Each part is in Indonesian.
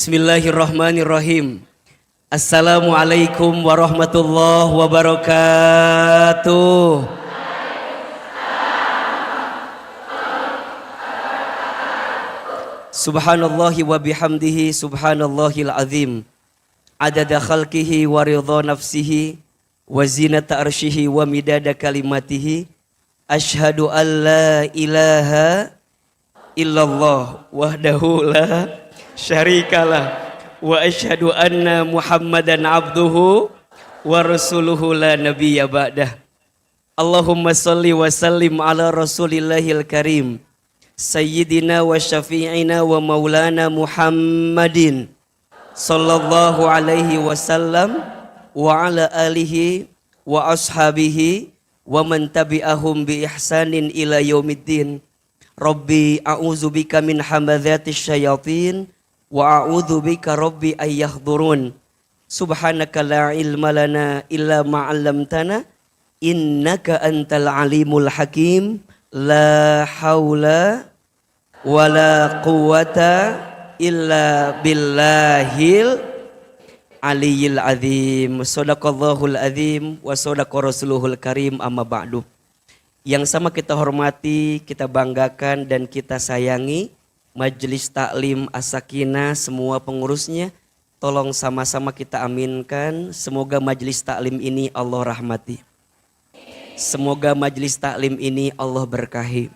Bismillahirrahmanirrahim. Assalamualaikum warahmatullahi wabarakatuh. Subhanallahi wa bihamdihi subhanallahil azim. Adada khalqihi wa ridha nafsihi wa zinata arshihi wa midada kalimatihi. Ashhadu an la ilaha illallah wahdahu la syarikalah wa asyhadu anna Muhammadan abduhu wa rasuluhu la nabiyya ba'dah. Allahumma salli wa sallim ala rasulillahil karim sayyidina wa syafi'ina wa maulana Muhammadin sallallahu alaihi wasallam wa ala alihi wa ashabihi wa man tabi'ahum bi ihsanin ila yaumiddin. Rabbi a'udzubika min hamadzatis syayatin wa a'udzubika rabbi ayyahdurun. Subhanaka la ilma lana illa ma 'allamtana innaka antal alimul hakim. La haula wala quwata illa billahil aliyil azim. Shadaqallahul azim wa shadaqa rasuluhul karim, amma ba'du. Yang sama kita hormati, kita banggakan dan kita sayangi Majelis Taklim As-Sakinah, semua pengurusnya, tolong sama-sama kita aminkan. Semoga majelis taklim ini Allah rahmati. Semoga majelis taklim ini Allah berkahi.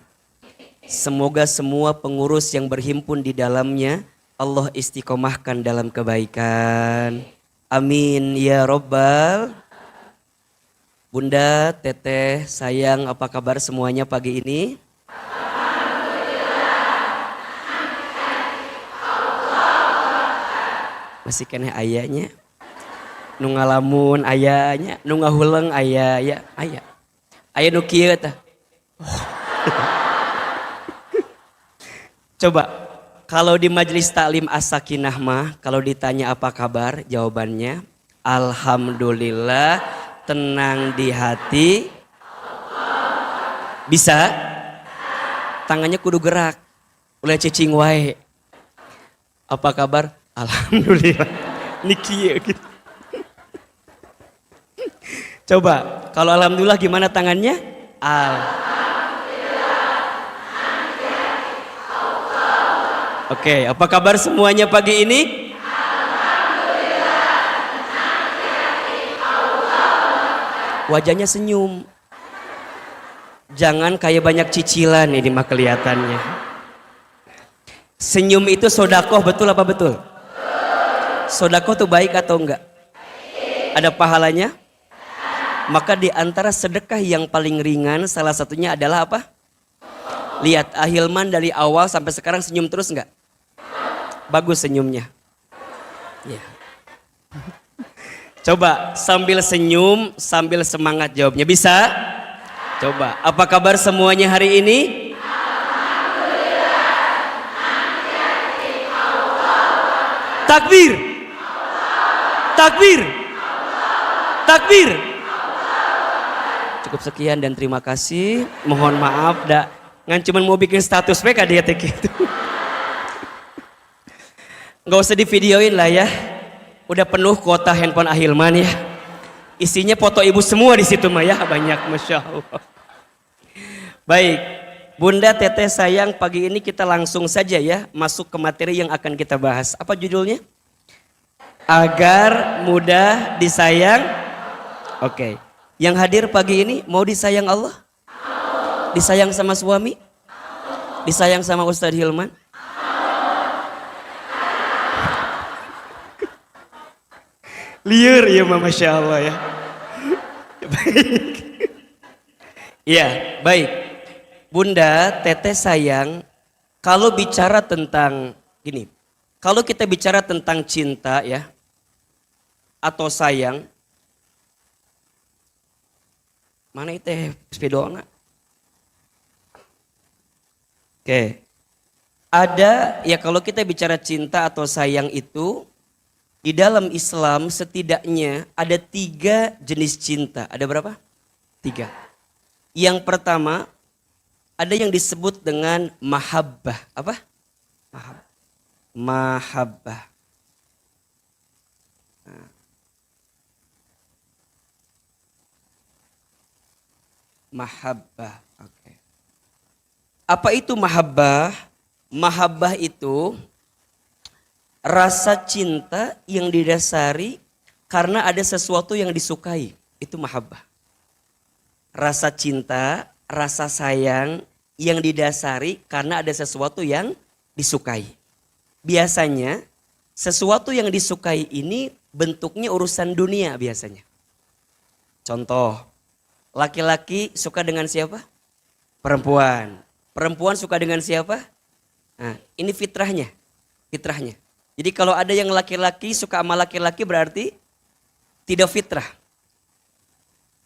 Semoga semua pengurus yang berhimpun di dalamnya Allah istiqomahkan dalam kebaikan. Amin ya Rabbal. Bunda, Teteh, sayang, apa kabar semuanya pagi ini? Masih kena ayahnya, nu ngalamun ayahnya, nu ngahuleng ayah, ya ayah, ayah nu kieu tah. Coba, kalau di majelis taklim As-Sakinah mah, kalau ditanya apa kabar, jawabannya alhamdulillah, tenang di hati. Bisa? Tangannya kudu gerak, ulah cicing wae. Apa kabar? Alhamdulillah. Niki gitu. Coba, kalau alhamdulillah gimana tangannya? Oke, apa kabar semuanya pagi ini? Wajahnya senyum. Jangan kayak banyak cicilan ini mah kelihatannya. Senyum itu sodakoh, betul apa betul? Sodakoh tuh baik atau enggak? Ada pahalanya? Maka di antara sedekah yang paling ringan salah satunya adalah apa? Lihat Ahilman dari awal sampai sekarang senyum terus enggak? Bagus senyumnya. Ya. Coba sambil senyum, sambil semangat jawabnya. Bisa? Coba, apa kabar semuanya hari ini? Takbir! Takbir! Takbir! Cukup sekian dan terima kasih. Mohon maaf, ngan cuman mau bikin status PK dia gitu. Nggak usah divideoin lah ya. Udah penuh kuota handphone Ahilman ya. Isinya foto ibu semua di situ mah ya, banyak, masya Allah. Baik, Bunda, Teteh, sayang, pagi ini kita langsung saja ya masuk ke materi yang akan kita bahas. Apa judulnya? Agar mudah disayang. Oke. Yang hadir pagi ini mau disayang Allah? Disayang sama suami? Disayang sama Ustadz Hilman? Liur ya Masya Allah ya. Baik. Ya baik. Bunda, Teteh, sayang, kalau bicara tentang gini, kalau kita bicara tentang cinta ya, atau sayang, mana itu sepedona? Oke, ada ya kalau kita bicara cinta atau sayang itu, di dalam Islam setidaknya ada 3 jenis cinta. Ada berapa? 3. Yang pertama, ada yang disebut dengan mahabbah. Apa? Mahabbah. Mahabbah. Oke. Apa itu mahabbah? Mahabbah itu rasa cinta yang didasari karena ada sesuatu yang disukai. Itu mahabbah. Rasa cinta, rasa sayang yang didasari karena ada sesuatu yang disukai. Biasanya sesuatu yang disukai ini bentuknya urusan dunia biasanya. Contoh, laki-laki suka dengan siapa? Perempuan. Perempuan suka dengan siapa? Nah, ini fitrahnya. Fitrahnya. Jadi kalau ada yang laki-laki suka sama laki-laki berarti tidak fitrah.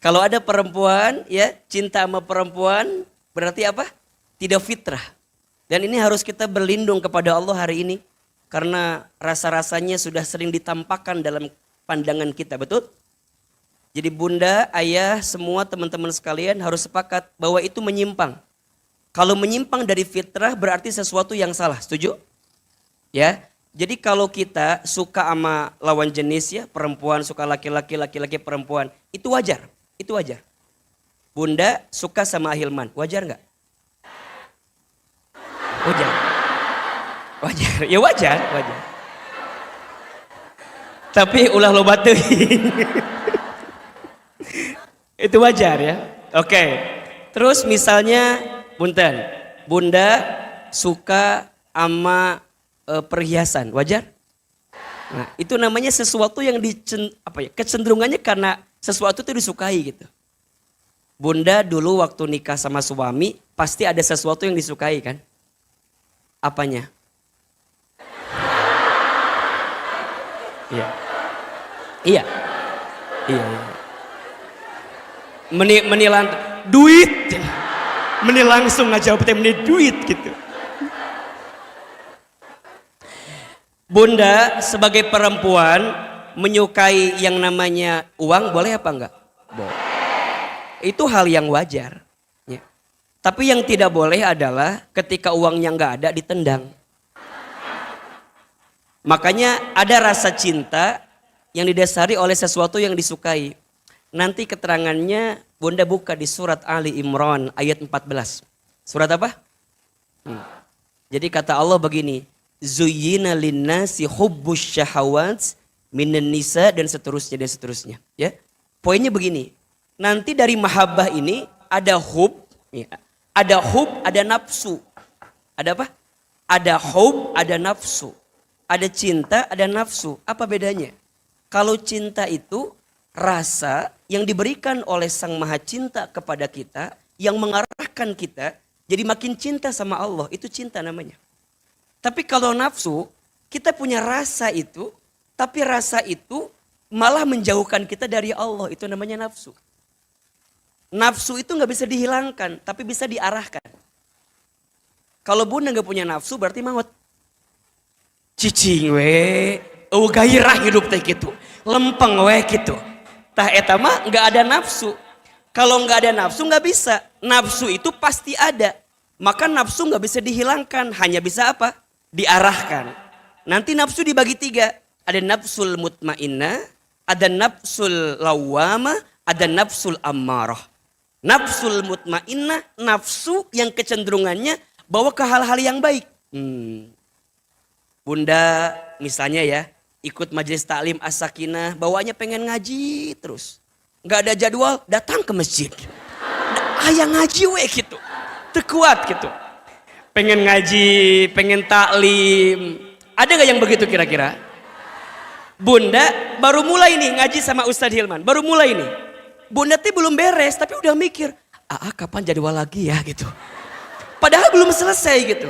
Kalau ada perempuan ya cinta sama perempuan berarti apa? Tidak fitrah. Dan ini harus kita berlindung kepada Allah hari ini. Karena rasa-rasanya sudah sering ditampakkan dalam pandangan kita, betul? Jadi bunda, ayah, semua teman-teman sekalian harus sepakat bahwa itu menyimpang. Kalau menyimpang dari fitrah berarti sesuatu yang salah, setuju? Ya, jadi kalau kita suka sama lawan jenis ya, perempuan suka laki-laki, laki-laki perempuan, itu wajar. Itu wajar. Bunda suka sama Ahilman, wajar nggak? Wajar. Wajar, ya wajar, wajar. Tapi ulah lo batuin. Itu wajar ya. Oke. Terus misalnya punten, bunda suka sama perhiasan, wajar? Nah, itu namanya sesuatu yang kecenderungannya karena sesuatu itu disukai gitu. Bunda dulu waktu nikah sama suami pasti ada sesuatu yang disukai kan? Apanya? Iya. Iya. Iya. Menilang duit. Meni langsung ngajawab meni duit gitu. Bunda sebagai perempuan menyukai yang namanya uang boleh apa enggak? Boleh. Itu hal yang wajar. Ya. Tapi yang tidak boleh adalah ketika uangnya enggak ada ditendang. Makanya ada rasa cinta yang didasari oleh sesuatu yang disukai. Nanti keterangannya Bunda buka di surat Ali Imran ayat 14. Surat apa? Jadi kata Allah begini. Zuyyina linnasi hubbus syahawat minan nisa dan seterusnya. Ya. Poinnya begini. Nanti dari mahabbah ini ada hub, ya. Ada hub, ada nafsu. Ada apa? Ada hub, ada nafsu. Ada cinta, ada nafsu. Apa bedanya? Kalau cinta itu rasa yang diberikan oleh Sang Maha Cinta kepada kita, yang mengarahkan kita jadi makin cinta sama Allah, itu cinta namanya. Tapi kalau nafsu, kita punya rasa itu, tapi rasa itu malah menjauhkan kita dari Allah, itu namanya nafsu. Nafsu itu gak bisa dihilangkan, tapi bisa diarahkan. Kalau bunda gak punya nafsu berarti maut. Cicing we, gairah hidup teh gitu, lempeng we gitu. Tah eta mah nggak ada nafsu. Kalau nggak ada nafsu nggak bisa. Nafsu itu pasti ada. Maka nafsu nggak bisa dihilangkan, hanya bisa apa? Diarahkan. Nanti nafsu dibagi 3. Ada nafsul mutmainnah, ada nafsul lawwamah, ada nafsul ammarah. Nafsul mutmainnah, nafsu yang kecenderungannya bawa ke hal-hal yang baik. Bunda misalnya ya, ikut majelis taklim as-sakinah, bawaannya pengen ngaji terus. Gak ada jadwal, datang ke masjid. Ayah ngaji we gitu. Terkuat gitu. Pengen ngaji, pengen taklim. Ada gak yang begitu kira-kira? Bunda baru mulai nih ngaji sama Ustadz Hilman. Baru mulai nih. Bunda tuh belum beres tapi udah mikir. Kapan jadwal lagi ya gitu. Padahal belum selesai gitu.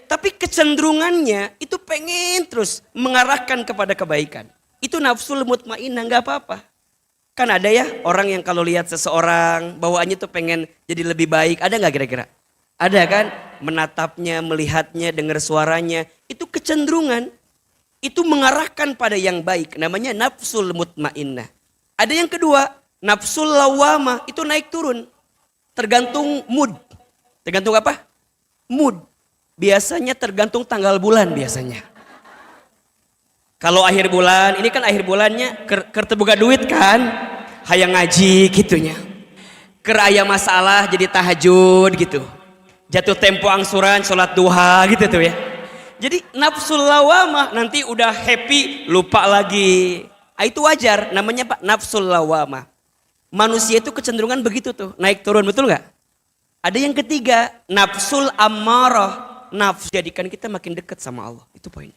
Tapi kecenderungannya itu pengen terus mengarahkan kepada kebaikan. Itu nafsul mutmainnah, gak apa-apa. Kan ada ya orang yang kalau lihat seseorang bawaannya tuh pengen jadi lebih baik. Ada gak kira-kira? Ada kan? Menatapnya, melihatnya, dengar suaranya. Itu kecenderungan. Itu mengarahkan pada yang baik. Namanya nafsul mutmainnah. Ada yang kedua, nafsul lawwamah. Itu naik turun. Tergantung mood. Tergantung apa? Mood. Biasanya tergantung tanggal bulan biasanya. Kalau akhir bulan, ini kan akhir bulannya keur teu boga duit kan, hayang ngaji gitunya. Keur aya masalah jadi tahajud gitu. Jatuh tempo angsuran salat duha gitu tuh ya. Jadi nafsul lawamah nanti udah happy lupa lagi. Itu wajar, namanya Pak nafsul lawamah. Manusia itu kecenderungan begitu tuh, naik turun, betul nggak? Ada yang ketiga, nafsul ammarah. Nafsu jadikan kita makin dekat sama Allah. Itu poinnya.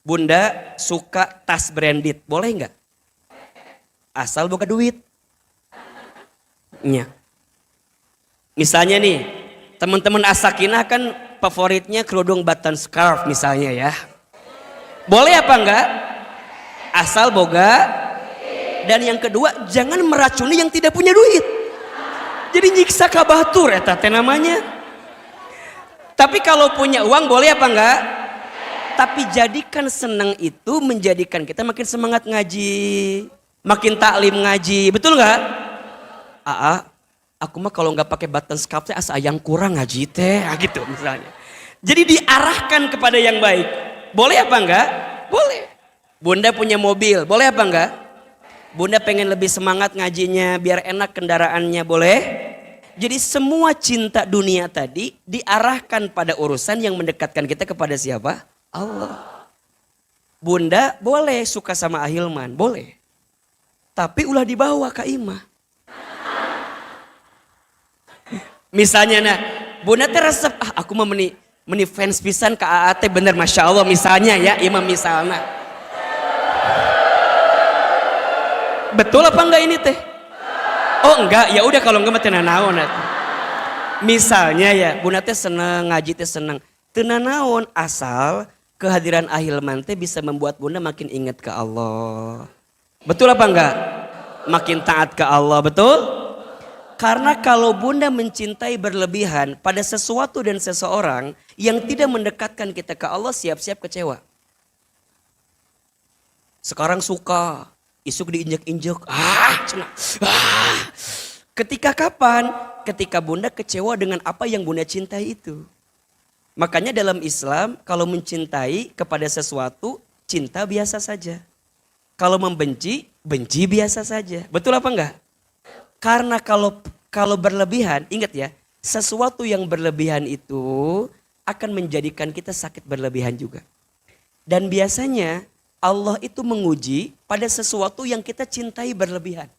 Bunda suka tas branded, boleh nggak? Asal boga duit. Nya. Misalnya nih, teman-teman As-Sakinah kan favoritnya kerudung button scarf misalnya ya. Boleh apa enggak? Asal boga. Dan yang kedua, jangan meracuni yang tidak punya duit. Jadi nyiksa kabatur eta teh namanya. Tapi kalau punya uang boleh apa enggak? Tapi jadikan senang itu menjadikan kita makin semangat ngaji, makin taklim ngaji, betul enggak? Aku mah kalau nggak pakai button scarf teh asa yang kurang ngaji teh, gitu misalnya. Jadi diarahkan kepada yang baik. Boleh apa enggak? Boleh. Bunda punya mobil, boleh apa enggak? Bunda pengen lebih semangat ngajinya biar enak kendaraannya, boleh? Jadi semua cinta dunia tadi diarahkan pada urusan yang mendekatkan kita kepada siapa? Allah. Bunda boleh suka sama Ahilman, boleh. Tapi ulah dibawa ke Imah. Misalnya nah, Bunda teh resep, aku mah meni fans pisan ke AAT bener Masya Allah misalnya ya, Imam misalnya. Betul apa enggak ini teh? Oh enggak, ya udah kalau enggak mah teu naon atuh. Misalnya ya, Bunda teh seneng ngaji teh seneng. Teu naon asal kehadiran Ahilman teh bisa membuat Bunda makin ingat ke Allah. Betul apa enggak? Makin taat ke Allah, betul? Karena kalau Bunda mencintai berlebihan pada sesuatu dan seseorang yang tidak mendekatkan kita ke Allah, siap-siap kecewa. Sekarang suka, isuk diinjek-injek, Ketika kapan? Ketika Bunda kecewa dengan apa yang Bunda cintai itu. Makanya dalam Islam kalau mencintai kepada sesuatu, cinta biasa saja. Kalau membenci, benci biasa saja. Betul apa enggak? Karena kalau berlebihan, ingat ya, sesuatu yang berlebihan itu akan menjadikan kita sakit berlebihan juga. Dan biasanya Allah itu menguji pada sesuatu yang kita cintai berlebihan.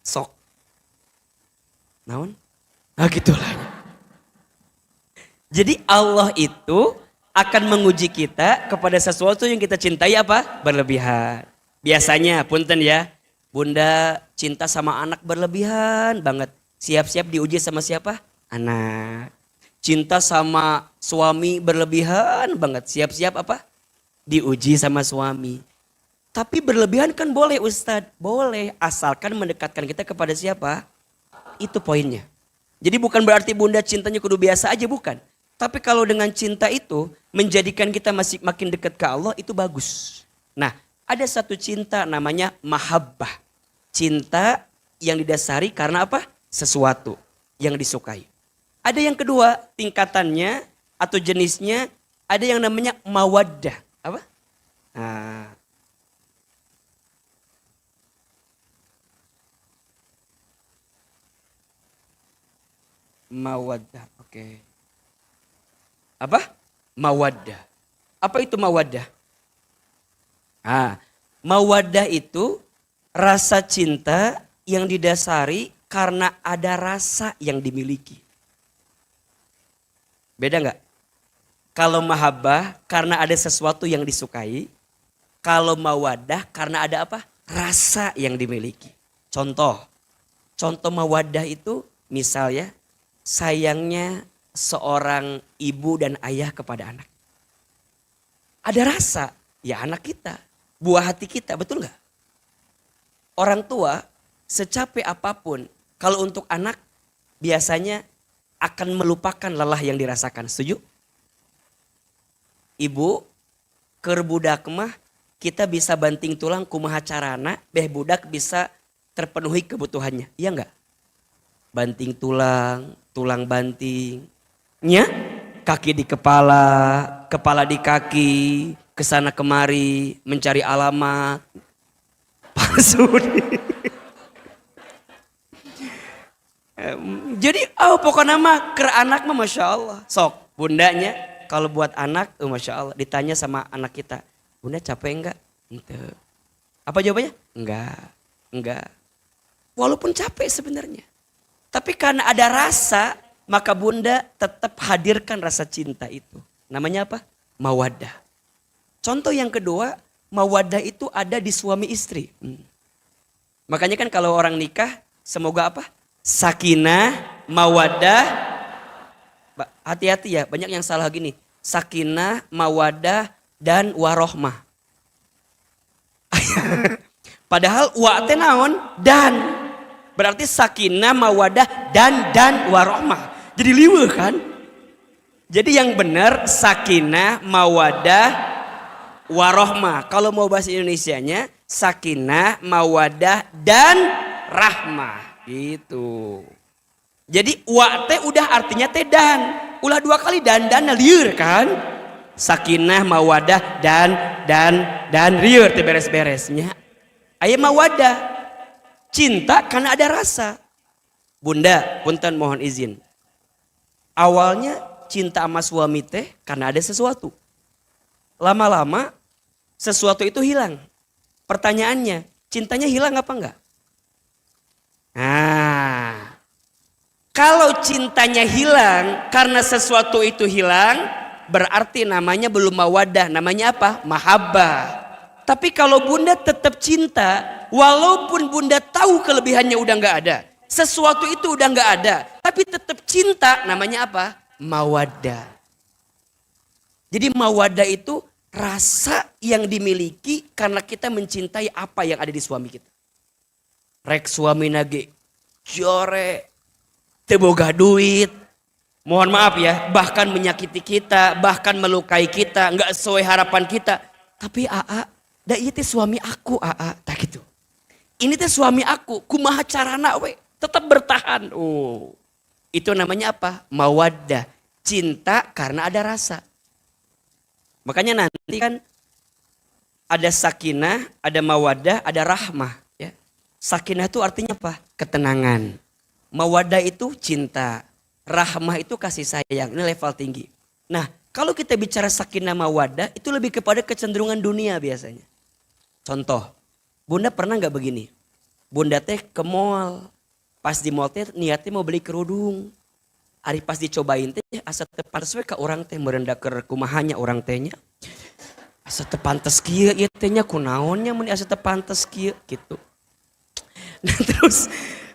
Sok. Naon? Gitulah. Jadi Allah itu akan menguji kita kepada sesuatu yang kita cintai apa? Berlebihan. Biasanya, punten ya, Bunda cinta sama anak berlebihan banget. Siap-siap diuji sama siapa? Anak. Cinta sama suami berlebihan banget. Siap-siap apa? Diuji sama suami. Tapi berlebihan kan boleh Ustadz. Boleh, asalkan mendekatkan kita kepada siapa? Itu poinnya. Jadi bukan berarti Bunda cintanya kudu biasa aja, bukan. Tapi kalau dengan cinta itu menjadikan kita masih makin dekat ke Allah, itu bagus. Nah, ada satu cinta namanya mahabbah. Cinta yang didasari karena apa? Sesuatu yang disukai. Ada yang kedua, tingkatannya atau jenisnya, ada yang namanya mawaddah. Apa? Nah. Mawaddah, oke. Apa? Mawaddah. Apa itu mawaddah? Mawaddah itu rasa cinta yang didasari karena ada rasa yang dimiliki. Beda nggak? Kalau mahabbah karena ada sesuatu yang disukai. Kalau mawaddah karena ada apa? Rasa yang dimiliki. Contoh mawaddah itu misalnya sayangnya seorang ibu dan ayah kepada anak. Ada rasa, ya anak kita. Buah hati kita, betul gak? Orang tua secapek apapun, kalau untuk anak biasanya akan melupakan lelah yang dirasakan. Setuju? Ibu, keur budak mah kita bisa banting tulang kumaha carana, budak bisa terpenuhi kebutuhannya. Iya enggak? Banting tulang, tulang banting. Nya, kaki di kepala, kepala di kaki, kesana kemari mencari alamat palsu. Jadi pokoknya mah ke anak mah Masya Allah. Sok bundanya kalau buat anak Masya Allah. Ditanya sama anak kita, bunda capek enggak? Ente. Apa jawabannya? Enggak. Walaupun capek sebenarnya. Tapi karena ada rasa, maka bunda tetap hadirkan rasa cinta itu. Namanya apa? Mawaddah. Contoh yang kedua, mawaddah itu ada di suami istri. Makanya kan kalau orang nikah, semoga apa? Sakinah, mawaddah. Hati-hati ya, banyak yang salah gini. Sakinah, mawaddah, dan warohmah. Padahal wa teh naon? Dan. Berarti sakinah, mawadah, dan warohmah. Jadi liweuh kan? Jadi yang benar sakinah, mawadah, warohmah. Kalau mau bahasa Indonesianya sakinah, mawadah, dan rahmah. Gitu. Jadi wa teh udah artinya teh dan. Ulah 2 kali dan lieur kan? Sakinah, mawadah, dan lieur teh beres-beresnya. Aya mawadah. Cinta karena ada rasa. Bunda, punten mohon izin. Awalnya cinta sama suami teh karena ada sesuatu. Lama-lama sesuatu itu hilang. Pertanyaannya, cintanya hilang apa enggak? Nah, kalau cintanya hilang karena sesuatu itu hilang, berarti namanya belum mawadah, namanya apa? Mahabbah. Tapi kalau bunda tetap cinta, walaupun bunda tahu kelebihannya udah nggak ada, sesuatu itu udah nggak ada, tapi tetap cinta, namanya apa? Mawaddah. Jadi mawaddah itu rasa yang dimiliki karena kita mencintai apa yang ada di suami kita. Rek suami nage jore, teboga duit, mohon maaf ya, bahkan menyakiti kita, bahkan melukai kita, nggak sesuai harapan kita. Tapi da ieu teh suami aku tak gitu. Ini teh suami aku, kumaha carana we, tetap bertahan. Oh. Itu namanya apa? Mawaddah, cinta karena ada rasa. Makanya nanti kan ada sakinah, ada mawaddah, ada rahmah, ya. Sakinah itu artinya apa? Ketenangan. Mawaddah itu cinta, rahmah itu kasih sayang. Ini level tinggi. Nah, kalau kita bicara sakinah mawaddah itu lebih kepada kecenderungan dunia biasanya. Contoh, bunda pernah nggak begini? Bunda teh ke mall, pas di mall teh niatnya mau beli kerudung. Ari pas dicobain teh asa teu pantes we ka urang teh merendah ke kumahanya urang tehnya. Asa teu pantes kieu ieu teh nya kunaonnya mun asa teu pantes kieu gitu. Nah,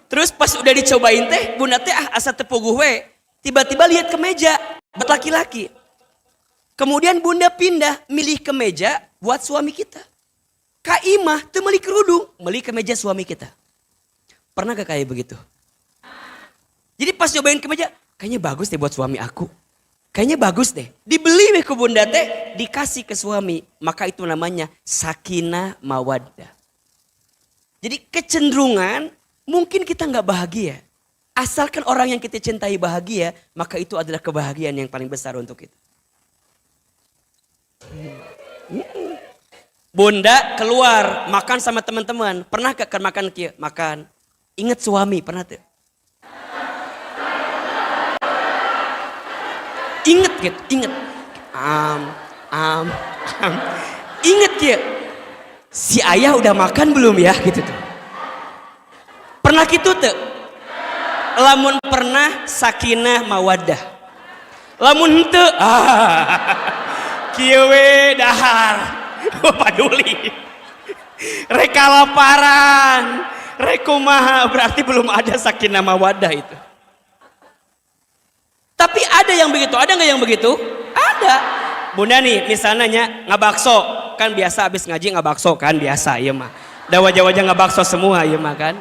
terus pas udah dicobain teh bunda teh asa teu puguh we. Tiba-tiba lihat ke meja buat laki-laki. Kemudian bunda pindah milih ke meja buat suami kita. Kak Imah tuh beli kerudung, beli ke meja suami kita. Pernah gak kayak begitu? Jadi pas cobain ke meja, kayaknya bagus deh buat suami aku. Kayaknya bagus deh. Dibeli ke bunda teh, dikasih ke suami. Maka itu namanya sakinah mawaddah. Jadi kecenderungan mungkin kita gak bahagia. Asalkan orang yang kita cintai bahagia, maka itu adalah kebahagiaan yang paling besar untuk kita. Bunda keluar makan sama teman-teman. Pernah gak makan kia? Makan. Ingat suami, pernah tuh? Ingat gitu, ingat. Ingat kia. Si ayah udah makan belum ya gitu tuh. Pernah gitu tuh? Lamun pernah sakinah mawaddah. Lamun henteu kieu we dahar. Paduli. Reka laparan, rekumaha, berarti belum ada sakinah mawaddah itu. Tapi ada yang begitu, ada nggak yang begitu? Ada. Bunda nih misalnya ngabakso, kan biasa abis ngaji ngabakso kan biasa, iya mah. Da wajah-wajah ngabakso semua, iya mah kan.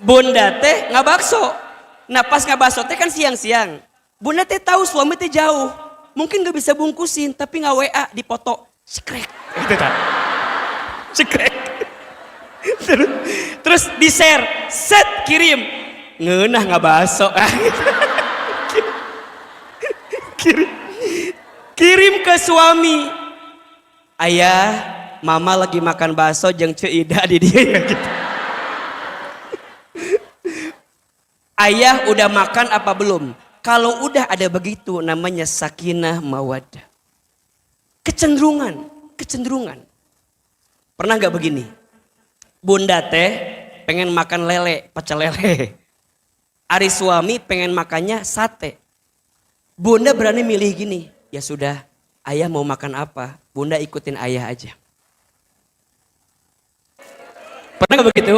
Bunda teh ngabakso. Nah pas ngabakso teh kan siang-siang. Bunda teh tahu suami teh jauh. Mungkin gak bisa bungkusin, tapi nggak WA, dipoto. Cekrek. Itu kan. Cekrek. Terus di-share. Set, kirim. Ngeunah nggak baso. Kirim. Kirim ke suami. Ayah, mama lagi makan bakso jeung Ceuida di dia gitu. Ayah udah makan apa belum? Kalau udah ada begitu namanya sakinah mawaddah. Kecenderungan. Pernah gak begini? Bunda teh pengen makan lele, pecel lele. Ari suami pengen makannya sate. Bunda berani milih gini, ya sudah, ayah mau makan apa? Bunda ikutin ayah aja. Pernah gak begitu?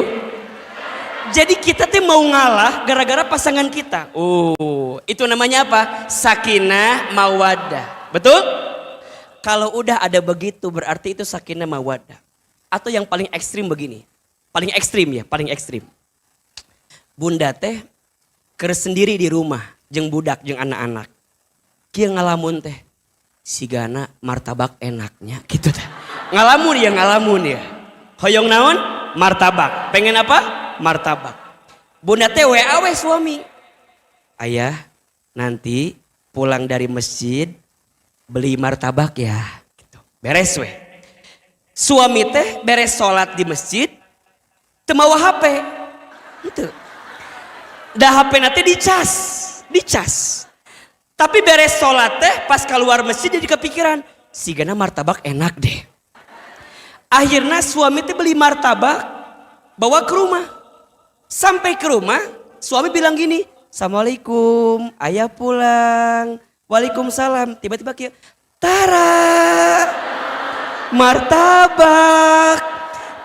Jadi kita tuh mau ngalah gara-gara pasangan kita. Oh, itu namanya apa? Sakinah mawaddah. Betul? Kalau udah ada begitu berarti itu sakinah mawaddah. Atau yang paling ekstrim begini. Paling ekstrim. Bunda teh keur sendiri di rumah jeung budak jeung anak-anak. Kieu ngalamun teh. Sigana martabak enaknya gitu teh. Ngalamun ya. Hoyong naon? Martabak. Pengen apa? Martabak. Bunda teh WA we suami. Ayah, nanti pulang dari masjid beli martabak ya. Gitu. Beres we. Suami teh beres sholat di masjid, teu mawa HP. Gitu. Da HP nanti dicas. Tapi beres sholat teh pas keluar masjid jadi kepikiran, sigana martabak enak deh. Akhirnya suami teh beli martabak, bawa ke rumah. Sampai ke rumah, suami bilang gini, Assalamualaikum, ayah pulang. Waalaikumsalam. Tiba-tiba kayak, Tara, martabak,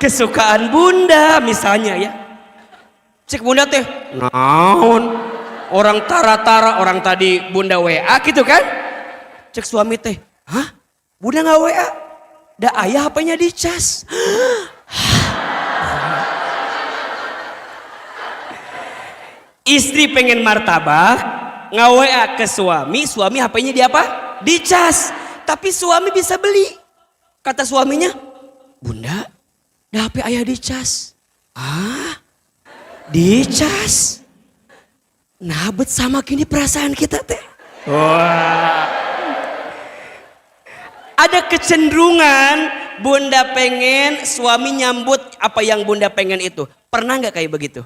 kesukaan bunda misalnya ya. Cek bunda teh, naon? Orang Tara, orang tadi bunda WA gitu kan? Cek suami teh, hah? Bunda gak WA? Da ayah HP-nya dicas. Istri pengen martabak, nge-WA ke suami HP-nya di apa? Dicas. Tapi suami bisa beli. Kata suaminya, Bunda, da HP ayah dicas. Ah, dicas. Nah, bet sama kini perasaan kita teh. Wah. Ada kecenderungan bunda pengen suami nyambut apa yang bunda pengen itu. Pernah nggak kayak begitu?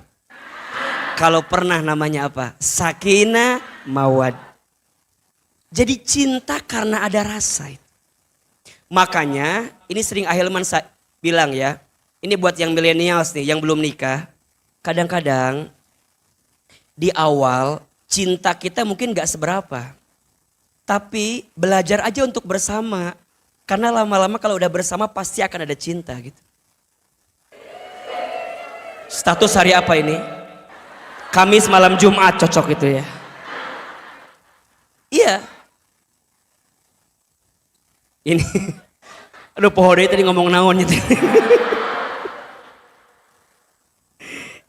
Kalau pernah namanya apa? Sakinah mawaddah. Jadi cinta karena ada rasa. Makanya ini sering Ahilman bilang ya. Ini buat yang millennials nih yang belum nikah. Kadang-kadang di awal cinta kita mungkin gak seberapa. Tapi belajar aja untuk bersama. Karena lama-lama kalau udah bersama pasti akan ada cinta gitu. Status hari apa ini? Kamis malam Jumat cocok itu ya. Iya. Ini. Aduh pohon tadi ngomong naon gitu.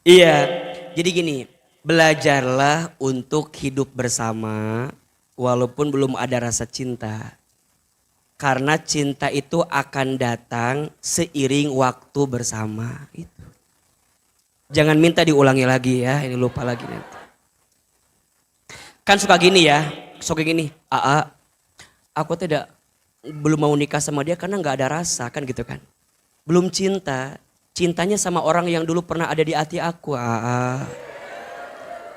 Iya. Jadi gini. Belajarlah untuk hidup bersama. Walaupun belum ada rasa cinta. Karena cinta itu akan datang seiring waktu bersama. Itu. Jangan minta diulangi lagi ya, ini lupa lagi nanti. Kan suka gini ya, suka gini, aku belum mau nikah sama dia karena nggak ada rasa kan gitu kan. Belum cinta, cintanya sama orang yang dulu pernah ada di hati aku.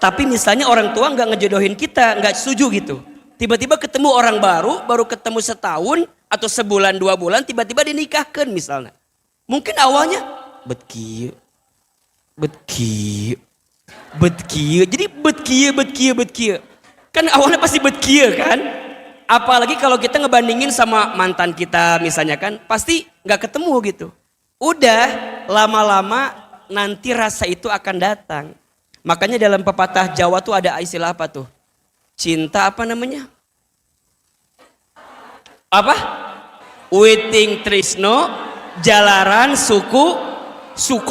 Tapi misalnya orang tua nggak ngejodohin kita, nggak setuju gitu. Tiba-tiba ketemu orang baru ketemu setahun atau sebulan 2 bulan, tiba-tiba dinikahkan misalnya. Mungkin awalnya betkieu. Jadi betkieu. Kan awalnya pasti betkieu kan. Apalagi kalau kita ngebandingin sama mantan kita misalnya kan. Pasti gak ketemu gitu. Udah lama-lama nanti rasa itu akan datang. Makanya dalam pepatah Jawa tuh ada istilah apa tuh? Cinta apa namanya? Apa? Witing trisno, jalaran suku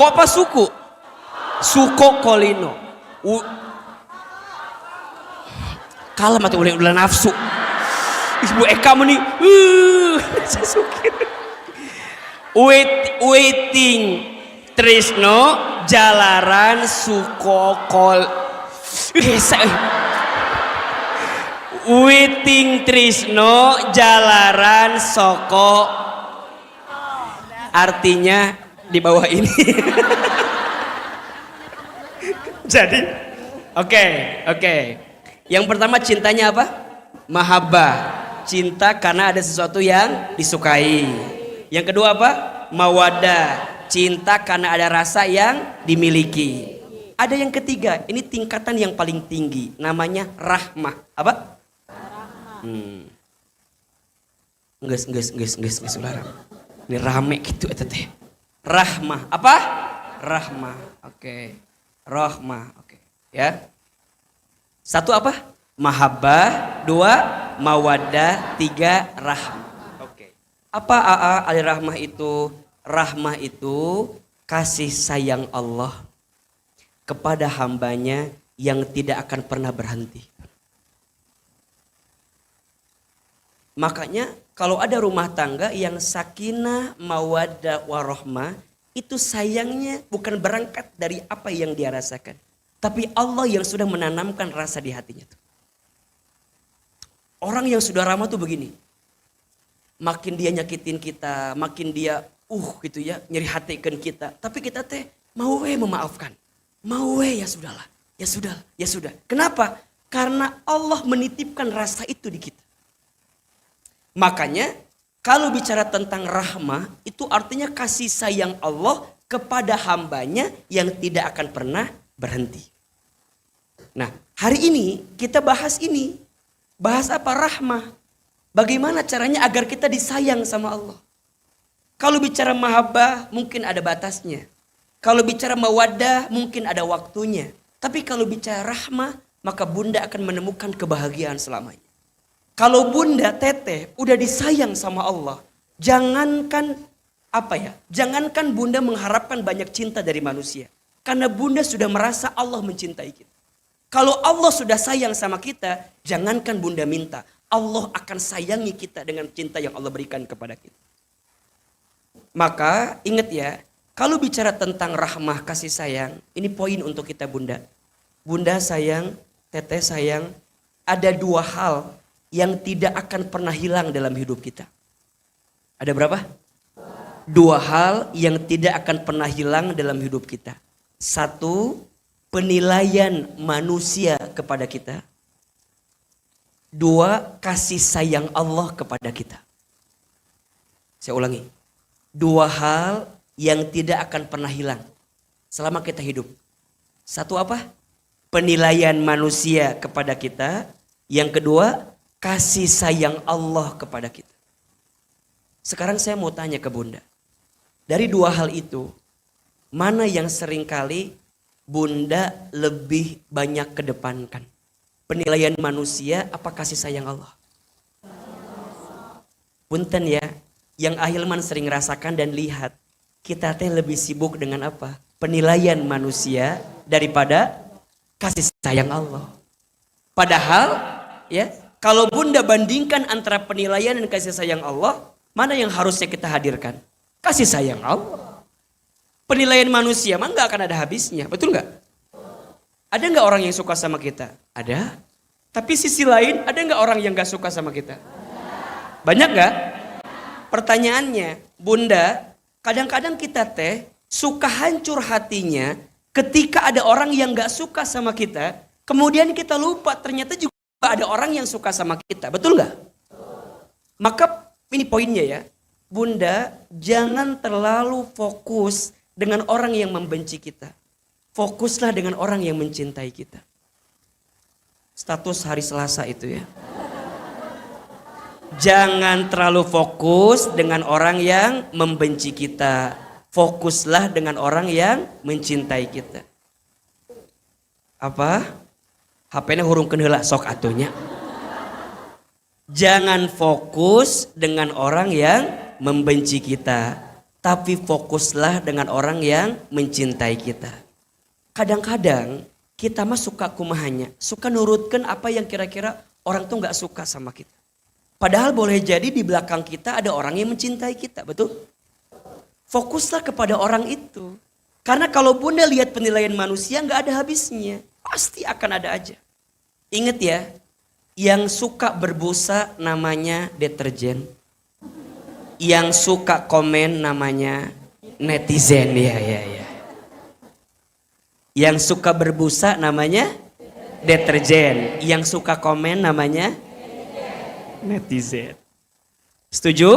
apa suku? Suko kolino. Kalem atau udah nafsu. Ibu Eka meni. Waiting trisno jalaran suko kol. Witing Trisno jalaran soko. Artinya di bawah ini. Jadi, oke. Yang pertama cintanya apa? Mahabbah. Cinta karena ada sesuatu yang disukai. Yang kedua apa? Mawaddah. Cinta karena ada rasa yang dimiliki. Ada yang ketiga, ini tingkatan yang paling tinggi, namanya rahmah. Apa? Nges, saudara. Ini rame gitu teh. Rahmah. Apa? Rahmah. Oke. Rahmah. Oke. Ya. Satu apa? Mahabbah. Dua, mawaddah. Tiga, rahmah. Oke. Apa al-rahmah itu? Rahmah itu kasih sayang Allah kepada hambanya yang tidak akan pernah berhenti. Makanya kalau ada rumah tangga yang sakinah, mawaddah, warahmah, itu sayangnya bukan berangkat dari apa yang dia rasakan. Tapi Allah yang sudah menanamkan rasa di hatinya. Orang yang sudah ramah tuh begini. Makin dia nyakitin kita, makin dia gitu ya, nyeri hatikan kita. Tapi kita mau memaafkan. Mau ya sudahlah. Ya sudah. Kenapa? Karena Allah menitipkan rasa itu di kita. Makanya kalau bicara tentang rahmah itu artinya kasih sayang Allah kepada hambanya yang tidak akan pernah berhenti. Nah hari ini kita bahas ini. Bahas apa? Rahmah. Bagaimana caranya agar kita disayang sama Allah. Kalau bicara mahabbah mungkin ada batasnya. Kalau bicara mawaddah mungkin ada waktunya. Tapi kalau bicara rahmah maka bunda akan menemukan kebahagiaan selamanya. Kalau bunda teteh udah disayang sama Allah, jangankan bunda mengharapkan banyak cinta dari manusia. Karena bunda sudah merasa Allah mencintai kita. Kalau Allah sudah sayang sama kita, jangankan bunda minta, Allah akan sayangi kita dengan cinta yang Allah berikan kepada kita. Maka ingat ya, kalau bicara tentang rahmah kasih sayang, ini poin untuk kita bunda. Bunda sayang, teteh sayang, ada dua hal yang tidak akan pernah hilang dalam hidup kita. Ada berapa? Dua hal yang tidak akan pernah hilang dalam hidup kita. Satu, penilaian manusia kepada kita. Dua, kasih sayang Allah kepada kita. Saya ulangi. Dua hal yang tidak akan pernah hilang selama kita hidup. Satu apa? Penilaian manusia kepada kita. Yang kedua, kasih sayang Allah kepada kita. Sekarang saya mau tanya ke bunda. Dari dua hal itu, mana yang seringkali bunda lebih banyak kedepankan? Penilaian manusia apa kasih sayang Allah? Punten ya, yang Ahilman sering rasakan dan lihat. Kita lebih sibuk dengan apa? Penilaian manusia daripada kasih sayang Allah. Padahal ya, kalau bunda bandingkan antara penilaian dan kasih sayang Allah, mana yang harusnya kita hadirkan? Kasih sayang Allah. Penilaian manusia mah gak akan ada habisnya, betul gak? Ada gak orang yang suka sama kita? Ada. Tapi sisi lain, ada gak orang yang gak suka sama kita? Banyak gak? Pertanyaannya, bunda, kadang-kadang kita suka hancur hatinya ketika ada orang yang gak suka sama kita, kemudian kita lupa ternyata juga ada orang yang suka sama kita, betul gak? Maka ini poinnya ya, bunda jangan terlalu fokus dengan orang yang membenci kita. Fokuslah dengan orang yang mencintai kita. Status hari Selasa itu ya. Jangan terlalu fokus dengan orang yang membenci kita. Fokuslah dengan orang yang mencintai kita. Apa? HP-nya hurungkeun heula sok atunya. Jangan fokus dengan orang yang membenci kita, tapi fokuslah dengan orang yang mencintai kita. Kadang-kadang kita mah suka kumahanya, suka nurutkan apa yang kira-kira orang tuh nggak suka sama kita. Padahal boleh jadi di belakang kita ada orang yang mencintai kita, betul? Fokuslah kepada orang itu. Karena kalau bunda lihat penilaian manusia nggak ada habisnya. Pasti akan ada aja. Ingat ya, Yang suka berbusa namanya deterjen. Yang suka komen namanya netizen. Ya. Yang suka berbusa namanya deterjen. Yang suka komen namanya netizen. Setuju?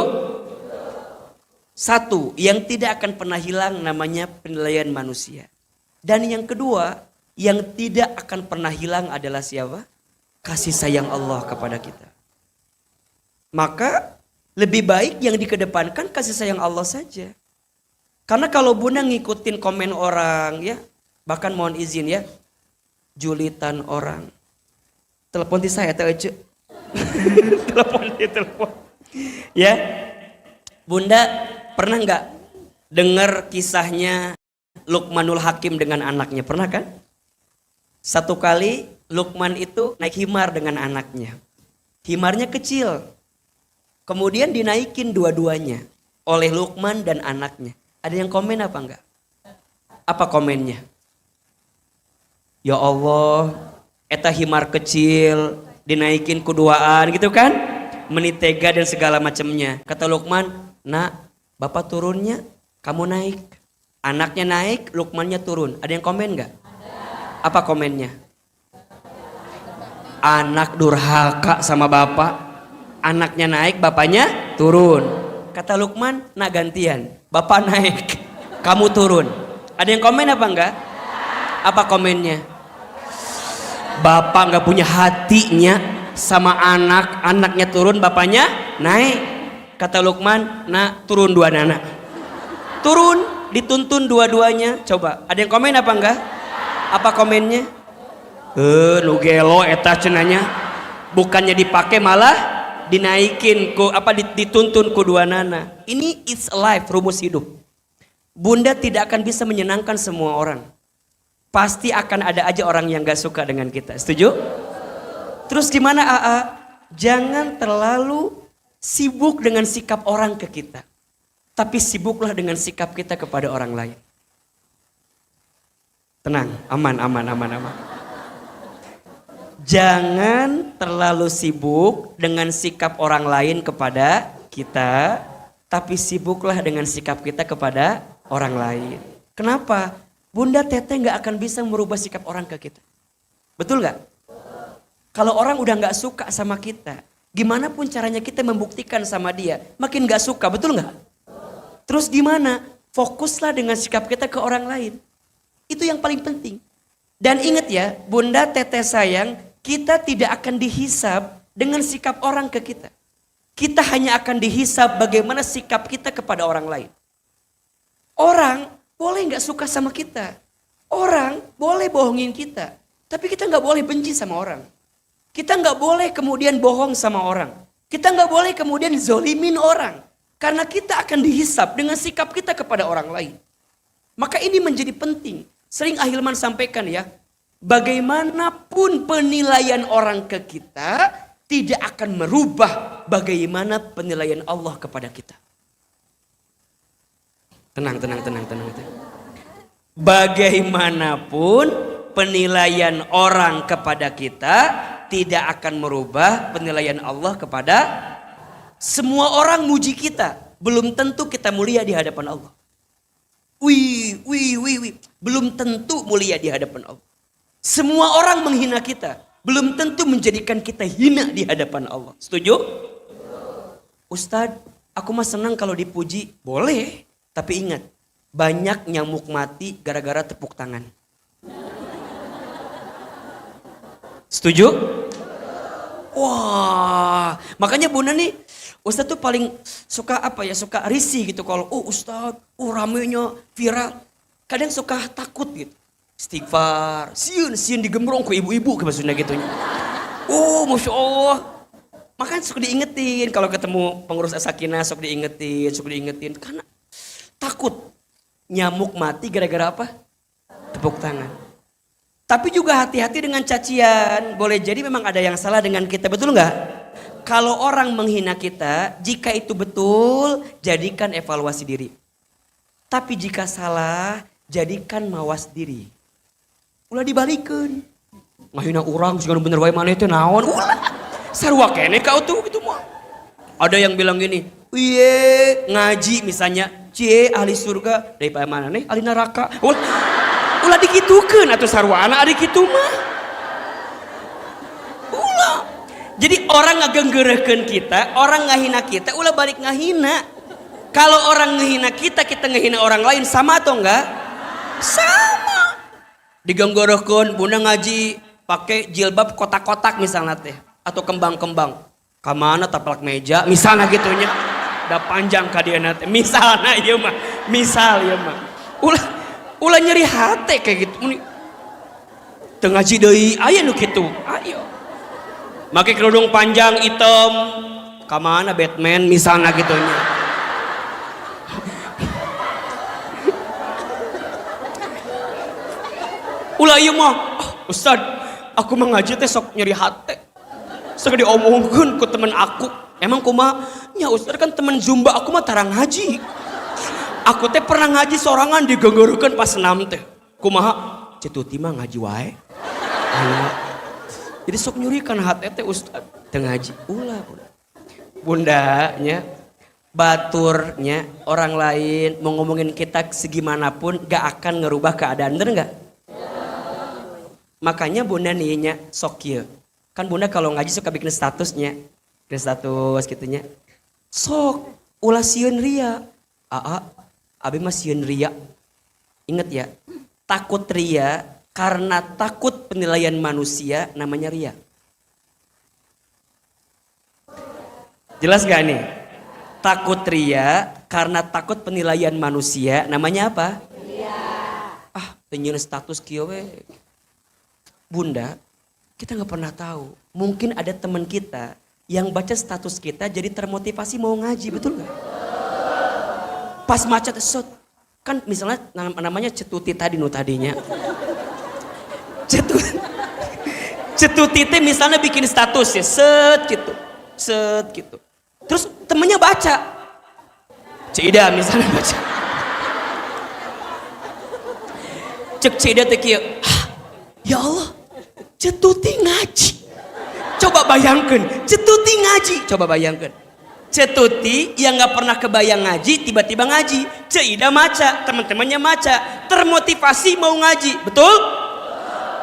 Satu, yang tidak akan pernah hilang namanya penilaian manusia. Dan yang kedua, yang tidak akan pernah hilang adalah siapa? Kasih sayang Allah kepada kita. Maka lebih baik yang dikedepankan kasih sayang Allah saja. Karena kalau Bunda ngikutin komen orang ya, bahkan mohon izin ya, julitan orang. Telepon di saya, telepon. Ya, Bunda pernah nggak dengar kisahnya Luqmanul Hakim dengan anaknya? Pernah kan? Satu kali Luqman itu naik himar dengan anaknya. Himarnya kecil. Kemudian dinaikin dua-duanya oleh Luqman dan anaknya. Ada yang komen apa enggak? Apa komennya? Ya Allah, eta himar kecil dinaikin kuduaan gitu kan? Menitega dan segala macamnya. Kata Luqman, "Nak, Bapak turunnya, kamu naik." Anaknya naik, Luqmannya turun. Ada yang komen enggak? Apa komennya? Anak durhaka sama bapak. Anaknya naik, bapaknya turun. Kata Luqman, "Nak gantian. Bapak naik, kamu turun." Ada yang komen apa enggak? Apa komennya? Bapak enggak punya hatinya sama anak. Anaknya turun, bapaknya naik. Kata Luqman, "Nak, turun dua anak." Turun, dituntun dua-duanya. Coba, ada yang komen apa enggak? Apa komennya? Nu gelo eta cenanya. Bukannya dipakai malah dinaikin dituntun ku dua nana. Ini it's life, rumus hidup. Bunda tidak akan bisa menyenangkan semua orang. Pasti akan ada aja orang yang gak suka dengan kita. Setuju? Terus gimana AA? Jangan terlalu sibuk dengan sikap orang ke kita. Tapi sibuklah dengan sikap kita kepada orang lain. Tenang, aman. Jangan terlalu sibuk dengan sikap orang lain kepada kita, tapi sibuklah dengan sikap kita kepada orang lain. Kenapa? Bunda Teteh gak akan bisa merubah sikap orang ke kita. Betul gak? Kalau orang udah gak suka sama kita, gimana pun caranya kita membuktikan sama dia, makin gak suka, betul gak? Terus gimana? Fokuslah dengan sikap kita ke orang lain. Itu yang paling penting. Dan ingat ya, Bunda Teteh sayang, kita tidak akan dihisab dengan sikap orang ke kita. Kita hanya akan dihisab bagaimana sikap kita kepada orang lain. Orang boleh gak suka sama kita. Orang boleh bohongin kita. Tapi kita gak boleh benci sama orang. Kita gak boleh kemudian bohong sama orang. Kita gak boleh kemudian zolimin orang. Karena kita akan dihisab dengan sikap kita kepada orang lain. Maka ini menjadi penting. Sering Ahilman sampaikan ya. Bagaimanapun penilaian orang ke kita, tidak akan merubah bagaimana penilaian Allah kepada kita. Tenang. Bagaimanapun penilaian orang kepada kita, tidak akan merubah penilaian Allah kepada semua orang. Muji kita, belum tentu kita mulia di hadapan Allah. Wih, belum tentu mulia di hadapan Allah. Semua orang menghina kita, belum tentu menjadikan kita hina di hadapan Allah. Setuju? Ustadz, aku mah senang kalau dipuji. Boleh, tapi ingat, banyak nyamuk mati gara-gara tepuk tangan. Setuju? Wah, makanya Bunda nih, Ustadz tuh paling suka suka risih gitu kalau Ustadz, ramenya viral. Kadang suka takut gitu. Istighfar, siun digembrong ke ibu-ibu ke maksudnya gitu. Masya Allah. Makanya suka diingetin kalau ketemu pengurus As-Sakinah, suka diingetin karena takut nyamuk mati gara-gara apa? Tepuk tangan. Tapi juga hati-hati dengan cacian. Boleh jadi memang ada yang salah dengan kita, betul nggak? Kalau orang menghina kita, jika itu betul, jadikan evaluasi diri. Tapi jika salah, jadikan mawas diri. Ulah dibalikin. Ngahina orang, segala bener wae mana itu naon. Ulah. Sarua kene kau tuh gitu mah. Ada yang bilang gini, "Iye, ngaji misalnya, cie ahli surga dari mana nih? Ahli neraka." Ulah dikitukeun atuh sarwana ari kitu mah. Ulah. Jadi orang ngagenggeureukkeun kita, orang ngahina kita, ulah balik ngahina. Kalau orang ngehina kita, kita ngehina orang lain, sama atau enggak? Sama. Digenggeureukkeun bunda ngaji pakai jilbab kotak-kotak misalnya teh atau kembang-kembang. Ka mana taplak meja misalnya gitunya. Da panjang ka dieu teh. Misalna ieu mah. Misal ieu mah. Ulah nyeri hati kayak gitu. Teu ngaji deui aya nu kitu. Ayo. Make kerudung panjang hitam. Ka mana Batman misalnya gitunya. Ulah ieu mah, Ustad, aku mah ngaji teh sok nyeri hati. Sok diomongkeun ku temen aku. Emang kumaha? Ya Ustad kan temen Zumba aku mah tarang ngaji. Aku teh pernah ngaji sorangan digeunggeurkeun pas senam teh. Kumaha? Cetuti mah ngaji wae. Jadi sok nyurikeun hati teh Ustad teu ngaji. Ulah. Bunda nya baturnya orang lain mau ngomongin kita segimanapun gak akan ngerubah keadaan, bener gak? Makanya bunda nih sok kieu. Kan bunda kalau ngaji suka bikin statusnya. Bikin status gitunya. Sok ulah sieun ria. Abi mah sieun ria. Ingat ya, takut ria karena takut penilaian manusia namanya ria. Jelas gak nih? Takut ria karena takut penilaian manusia namanya apa? Ria. Penyeun status kieu we. Bunda, kita gak pernah tahu. Mungkin ada teman kita yang baca status kita jadi termotivasi mau ngaji, betul gak? Pas macet, kan misalnya namanya cetuti tadi tadinya. Cetuti teh misalnya bikin status ya, set gitu. Terus temennya baca. Cida misalnya baca. Cek Cida teh kieu. Ya Allah, cetuti ngaji. Coba bayangkan, cetuti ngaji. Coba bayangkan. Cetuti yang gak pernah kebayang ngaji, tiba-tiba ngaji. Cida maca, teman-temannya maca. Termotivasi mau ngaji, betul?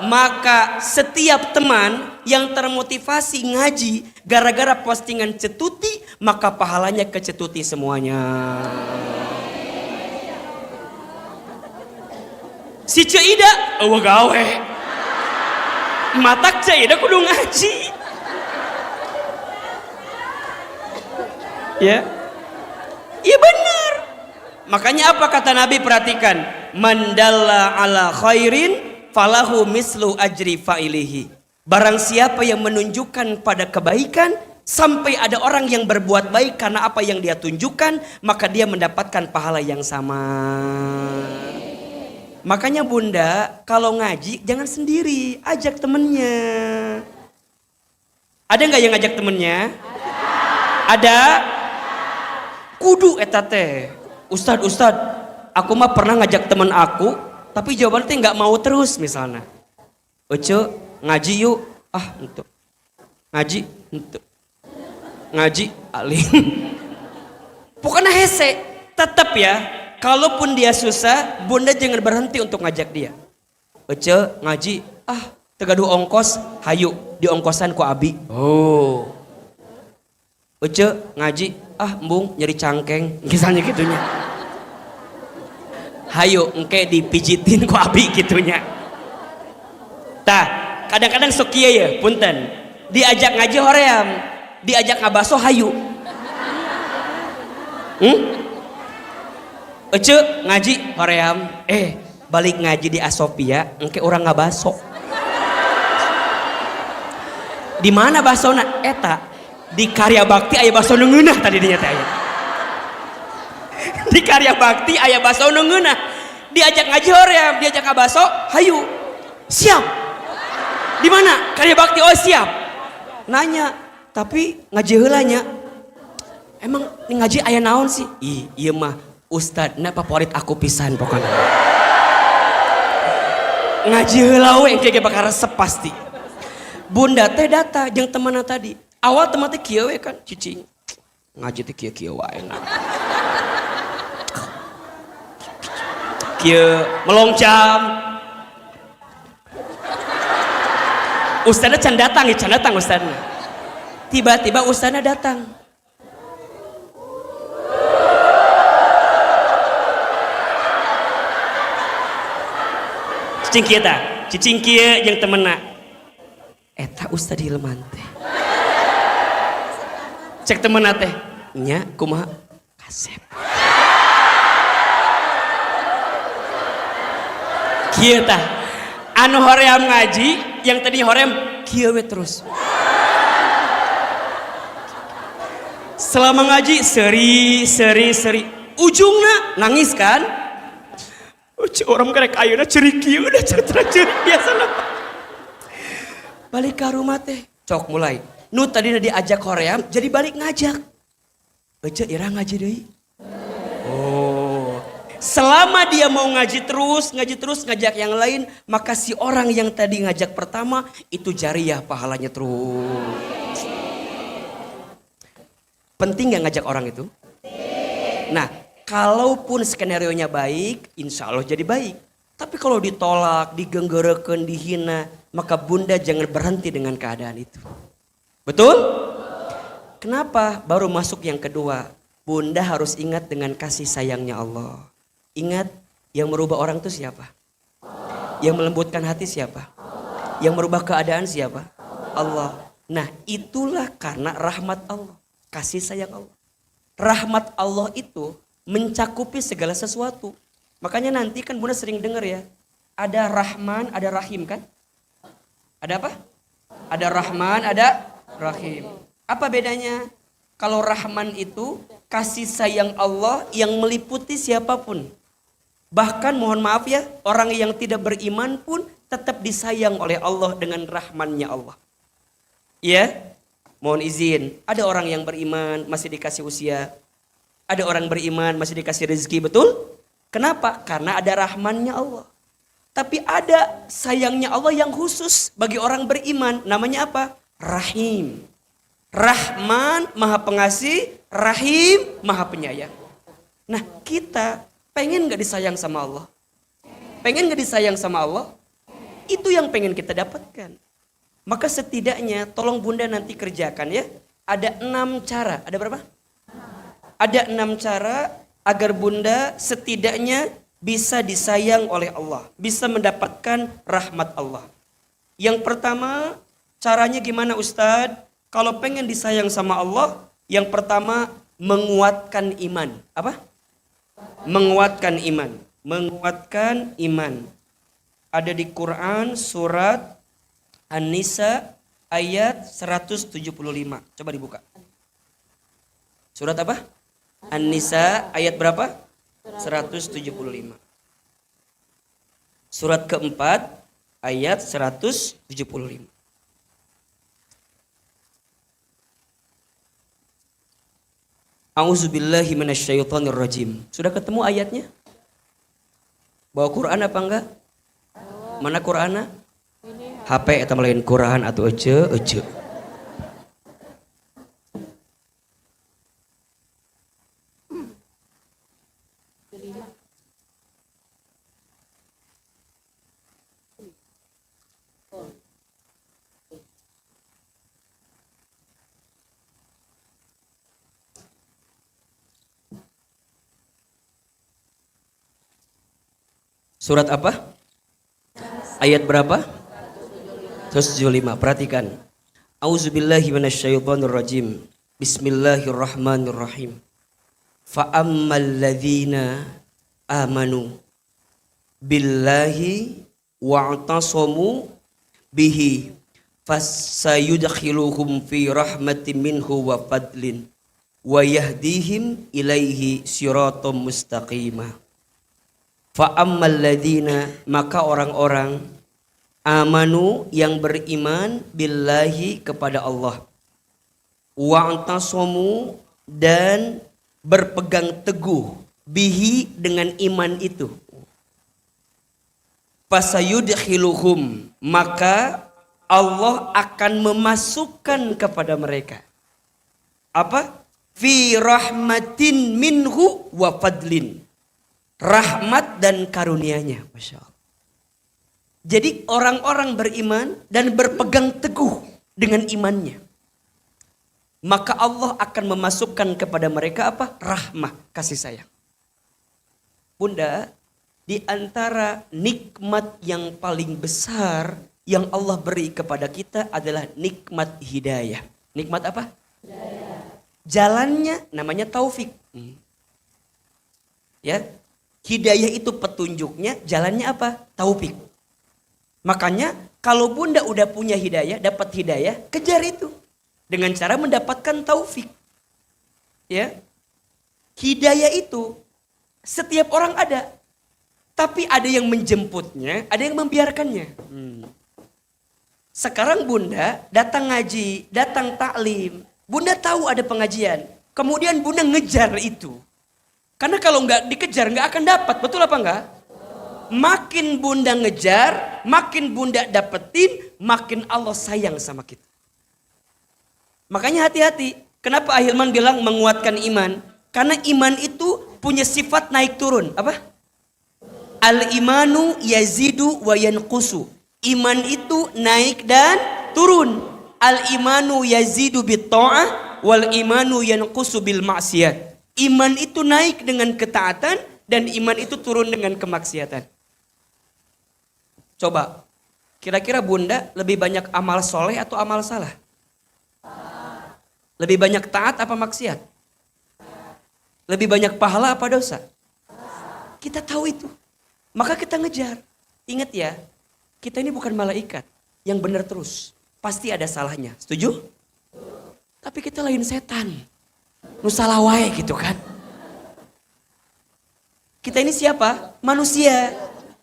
Maka setiap teman yang termotivasi ngaji gara-gara postingan cetuti, maka pahalanya ke cetuti semuanya. Si Cida, eueuh gawe. Matak Cida kudu ngaji. Ya. Iya benar. Makanya apa kata Nabi, perhatikan. Man dalla ala khairin falahu mislu ajri fa'ilihi. Barang siapa yang menunjukkan pada kebaikan, sampai ada orang yang berbuat baik karena apa yang dia tunjukkan, maka dia mendapatkan pahala yang sama. Makanya bunda, kalau ngaji jangan sendiri, ajak temennya. Ada nggak yang ngajak temennya? Ada? Kudu eta teh. Ustad, aku mah pernah ngajak temen aku, tapi jawabannya teh nggak mau terus misalnya. Ece, ngaji yuk. Untuk. Ngaji, untuk. Ngaji, alim. Pokoknya hese, tetap ya. Kalaupun dia susah, bunda jangan berhenti untuk ngajak dia. Ece, ngaji, tegaduh ongkos, hayu, diongkosan ku abi. Oh. Ece, ngaji, embung nyeri cangkeng, misalnya gitunya. Hayu, engke dipijitin ku abi gitunya. Tah, kadang-kadang sok kieu ya, punten. Diajak ngaji hoream, diajak ngabaso hayu. Ece ngaji hoream, balik ngaji di Asopia, engke orang ngabaso. Di mana basona? Eta di Karya Bakti aya baso nu ngeunah tadi dinya teh aya. Di Karya Bakti aya baso nu ngeunah. Diajak ngaji hoream, diajak ngabaso, hayu. Siap. Di mana? Karya Bakti, oh siap. Nanya, tapi ngaji heula nya. Emang ngaji aya naon sih? Ieu mah ustadna favorit aku pisan pokoknya. Ngaji heula we engke ge bakal resep pasti. Bunda teh data jeung temanna tadi. Awal teman teh kieu we kan cicing. Ngaji teh kieu wae. Kieu melongcam. Ustaznya can datang ustaznya. Tiba-tiba ustaznya datang. Cicing kieu jeung temenna. Eta ustaz Hilman teh. Cek temenna teh, nya kumaha? Kasep. Kieu tah. Anu hoream ngaji, yang tadi hoream kieu we terus. Selama ngaji seri. Ujungna nangis kan? Orang karek ayeuna ceurik kieu udah cerik biasa lah. Balik ke rumah teh, cok mulai. Nu tadi diajak hoream, jadi balik ngajak. Ece ira ngaji deui. Oh. Selama dia mau ngaji terus ngajak yang lain, maka si orang yang tadi ngajak pertama itu jariyah pahalanya terus. Penting gak ngajak orang itu? Nah, kalaupun skenario-nya baik, insya Allah jadi baik. Tapi kalau ditolak, digenggerekeun, dihina, maka bunda jangan berhenti dengan keadaan itu. Betul? Kenapa? Baru masuk yang kedua. Bunda harus ingat dengan kasih sayangnya Allah. Ingat, yang merubah orang itu siapa? Yang melembutkan hati siapa? Yang merubah keadaan siapa? Allah. Nah, itulah karena rahmat Allah. Kasih sayang Allah. Rahmat Allah itu mencakupi segala sesuatu. Makanya nanti kan Bunda sering dengar ya. Ada Rahman, ada Rahim kan? Ada apa? Ada Rahman, ada Rahim. Apa bedanya? Kalau Rahman itu kasih sayang Allah yang meliputi siapapun. Bahkan mohon maaf ya, orang yang tidak beriman pun tetap disayang oleh Allah dengan rahmannya Allah. Ya, mohon izin, ada orang yang beriman masih dikasih usia. Ada orang beriman masih dikasih rezeki, betul? Kenapa? Karena ada rahmannya Allah. Tapi ada sayangnya Allah yang khusus bagi orang beriman. Namanya apa? Rahim. Rahman, maha pengasih. Rahim, maha penyayang. Nah, kita pengen gak disayang sama Allah? Pengen gak disayang sama Allah? Itu yang pengen kita dapatkan. Maka setidaknya tolong Bunda nanti kerjakan ya. Ada 6 cara. Ada berapa? Ada 6 cara agar Bunda setidaknya bisa disayang oleh Allah. Bisa mendapatkan rahmat Allah. Yang pertama, caranya gimana Ustadz? Kalau pengen disayang sama Allah, yang pertama menguatkan iman. Apa? Menguatkan iman. Menguatkan iman. Ada di Quran surat An-Nisa ayat 175. Coba dibuka. Surat apa? An-Nisa ayat berapa? 175. Surat keempat ayat 175. A'udzubillahi minasyaitonirrajim. Sudah ketemu ayatnya? Bawa Quran apa enggak? Mana Quranna? HP eta lain Quran atau ece. Surat apa? Ayat berapa? 175. Perhatikan. Auzubillahi minasyaitonirrajim. Bismillahirrahmanirrahim. Fa ammal ladzina amanu billahi wa'tasamu bihi fasayudkhiluhum fi rahmatin minhu wa fadlin wa yahdihim ilaihi siratal mustaqimah. Fa ammal ladzina, maka orang-orang amanu yang beriman billahi kepada Allah, wa'tasamu dan berpegang teguh bihi dengan iman itu, fasayudkhiluhum, maka Allah akan memasukkan kepada mereka apa? Fi rahmatin minhu wa fadlin. Rahmat dan karunia-Nya. Masya Allah. Jadi orang-orang beriman dan berpegang teguh dengan imannya, maka Allah akan memasukkan kepada mereka apa? Rahmah, kasih sayang. Bunda, di antara nikmat yang paling besar yang Allah beri kepada kita adalah nikmat hidayah. Nikmat apa? Hidayah. Jalannya namanya taufik. Ya. Hidayah itu petunjuknya, jalannya apa? Taufik. Makanya kalau bunda udah punya hidayah, dapat hidayah, kejar itu. Dengan cara mendapatkan taufik. Ya. Hidayah itu setiap orang ada. Tapi ada yang menjemputnya, ada yang membiarkannya. Sekarang bunda datang ngaji, datang taklim. Bunda tahu ada pengajian. Kemudian bunda ngejar itu. Karena kalau nggak dikejar nggak akan dapat, betul apa enggak? Makin bunda ngejar, makin bunda dapetin, makin Allah sayang sama kita. Makanya hati-hati. Kenapa Ahilman bilang menguatkan iman? Karena iman itu punya sifat naik turun. Apa? Al-imanu yazidu wa yanqusu. Iman itu naik dan turun. Al-imanu yazidu bit ta'ah wal imanu yanqusu bil ma'siyat. Iman itu naik dengan ketaatan dan iman itu turun dengan kemaksiatan. Coba, kira-kira bunda lebih banyak amal soleh atau amal salah? Lebih banyak taat apa maksiat? Lebih banyak pahala apa dosa? Kita tahu itu. Maka kita ngejar. Ingat ya, kita ini bukan malaikat yang benar terus. Pasti ada salahnya. Setuju? Tapi kita lain setan. Nusalawai gitu kan. Kita ini siapa? Manusia.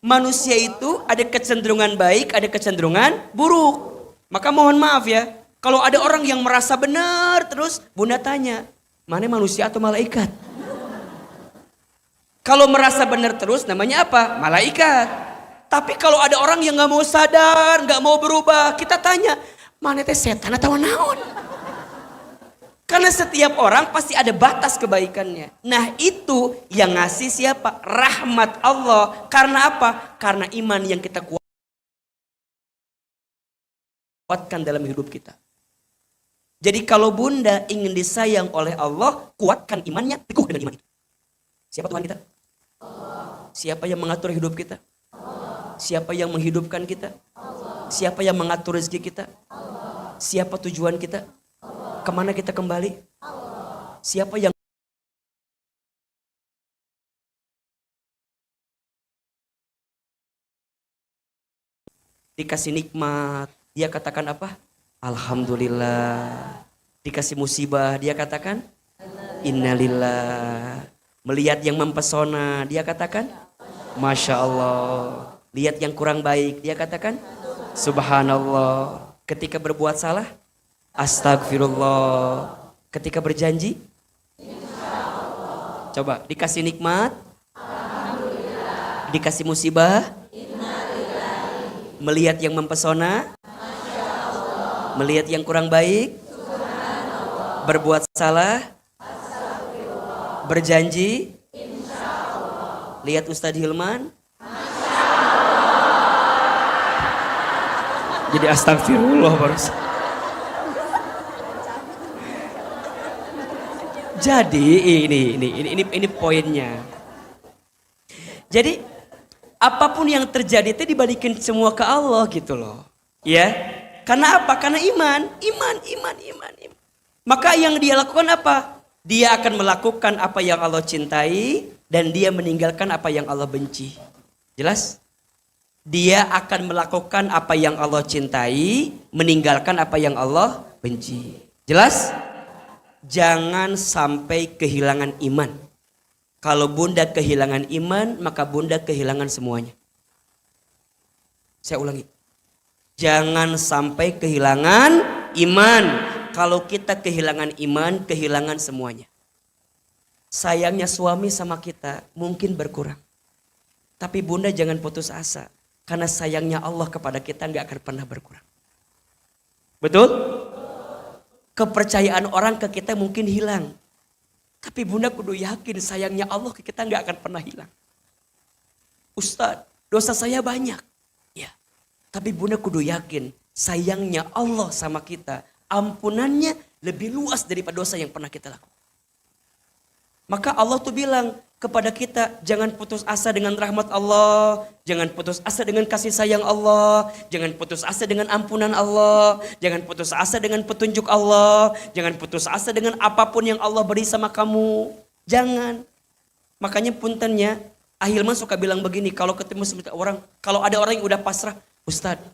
Manusia itu ada kecenderungan baik, ada kecenderungan buruk. Maka mohon maaf ya, kalau ada orang yang merasa benar terus, bunda tanya, mana manusia atau malaikat? Kalau merasa benar terus namanya apa? Malaikat. Tapi kalau ada orang yang gak mau sadar, gak mau berubah, kita tanya, mana teh setan atau naon? Karena setiap orang pasti ada batas kebaikannya. Nah itu yang ngasih siapa? Rahmat Allah. Karena apa? Karena iman yang kita kuatkan dalam hidup kita. Jadi kalau bunda ingin disayang oleh Allah, kuatkan imannya, teguh dengan iman itu. Siapa Tuhan kita? Siapa yang mengatur hidup kita? Siapa yang menghidupkan kita? Siapa yang mengatur rezeki kita? Siapa tujuan kita? Kemana kita kembali? Siapa yang dikasih nikmat, dia katakan apa? Alhamdulillah. Dikasih musibah, dia katakan innalillah. Melihat yang mempesona, dia katakan Masya Allah. Lihat yang kurang baik, dia katakan Subhanallah. Ketika berbuat salah, Astagfirullah. Ketika berjanji, coba dikasih nikmat, dikasih musibah, melihat yang mempesona, melihat yang kurang baik, berbuat salah, berjanji, lihat Ustadz Hilman, jadi astagfirullah baru. Jadi ini poinnya. Jadi apapun yang terjadi itu dibalikin semua ke Allah gitu loh. Ya. Karena apa? Karena iman. Maka yang dia lakukan apa? Dia akan melakukan apa yang Allah cintai dan dia meninggalkan apa yang Allah benci. Jelas? Dia akan melakukan apa yang Allah cintai, meninggalkan apa yang Allah benci. Jelas? Jangan sampai kehilangan iman. Kalau bunda kehilangan iman, maka bunda kehilangan semuanya. Saya ulangi. Jangan sampai kehilangan iman. Kalau kita kehilangan iman, kehilangan semuanya. Sayangnya suami sama kita mungkin berkurang. Tapi bunda jangan putus asa. Karena sayangnya Allah kepada kita nggak akan pernah berkurang. Betul? Kepercayaan orang ke kita mungkin hilang. Tapi bunda kudu yakin sayangnya Allah ke kita nggak akan pernah hilang. Ustadz, dosa saya banyak. Ya. Tapi bunda kudu yakin sayangnya Allah sama kita. Ampunannya lebih luas daripada dosa yang pernah kita lakukan. Maka Allah tuh bilang kepada kita, jangan putus asa dengan rahmat Allah, jangan putus asa dengan kasih sayang Allah, jangan putus asa dengan ampunan Allah, jangan putus asa dengan petunjuk Allah, jangan putus asa dengan apapun yang Allah beri sama kamu. Jangan. Makanya puntennya, Ahilman suka bilang begini, kalau ketemu sama orang, kalau ada orang yang udah pasrah, Ustadz,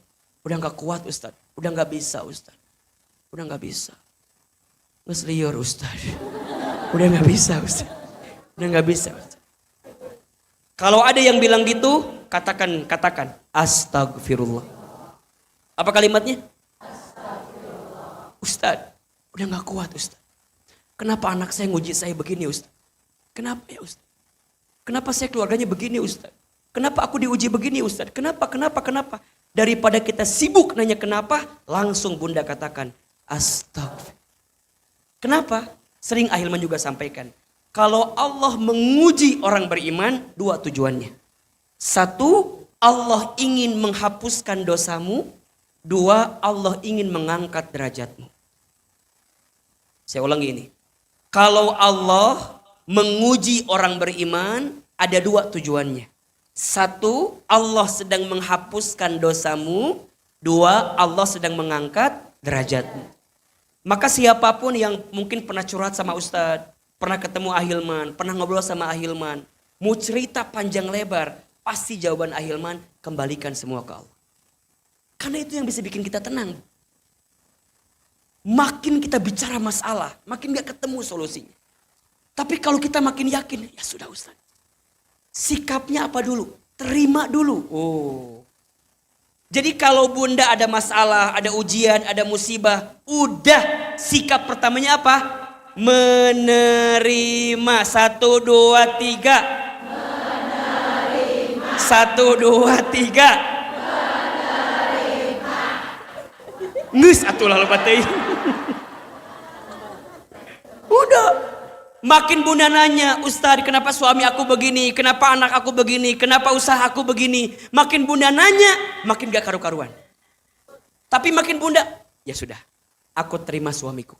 udah gak kuat Ustadz, udah gak bisa Ustadz, udah gak bisa. Nges liur Ustadz. Udah gak bisa Ustaz. Udah gak bisa Ustaz. Kalau ada yang bilang gitu, katakan. Astagfirullah. Apa kalimatnya? Astagfirullah. Ustaz, udah gak kuat Ustaz. Kenapa anak saya nguji saya begini Ustaz? Kenapa ya Ustaz? Kenapa saya keluarganya begini Ustaz? Kenapa aku diuji begini Ustaz? Kenapa? Daripada kita sibuk nanya kenapa, langsung bunda katakan, astagfirullah. Kenapa? Sering Ahilman juga sampaikan. Kalau Allah menguji orang beriman, dua tujuannya. Satu, Allah ingin menghapuskan dosamu. Dua, Allah ingin mengangkat derajatmu. Saya ulangi ini. Kalau Allah menguji orang beriman, ada dua tujuannya. Satu, Allah sedang menghapuskan dosamu. Dua, Allah sedang mengangkat derajatmu. Maka siapapun yang mungkin pernah curhat sama Ustadz, pernah ketemu Ahilman, pernah ngobrol sama Ahilman, mau cerita panjang lebar, pasti jawaban Ahilman, kembalikan semua ke Allah. Karena itu yang bisa bikin kita tenang. Makin kita bicara masalah, makin gak ketemu solusinya. Tapi kalau kita makin yakin, ya sudah Ustadz. Sikapnya apa dulu? Terima dulu. Oh. Jadi kalau bunda ada masalah, ada ujian, ada musibah, udah sikap pertamanya apa? Menerima. 1, 2, 3. Menerima. 1, 2, 3. Menerima. Nges atuh lalu patei. Udah. Makin bunda nanya, Ustadz kenapa suami aku begini, kenapa anak aku begini, kenapa usaha aku begini. Makin bunda nanya, makin gak karu-karuan. Tapi makin bunda, ya sudah, aku terima suamiku.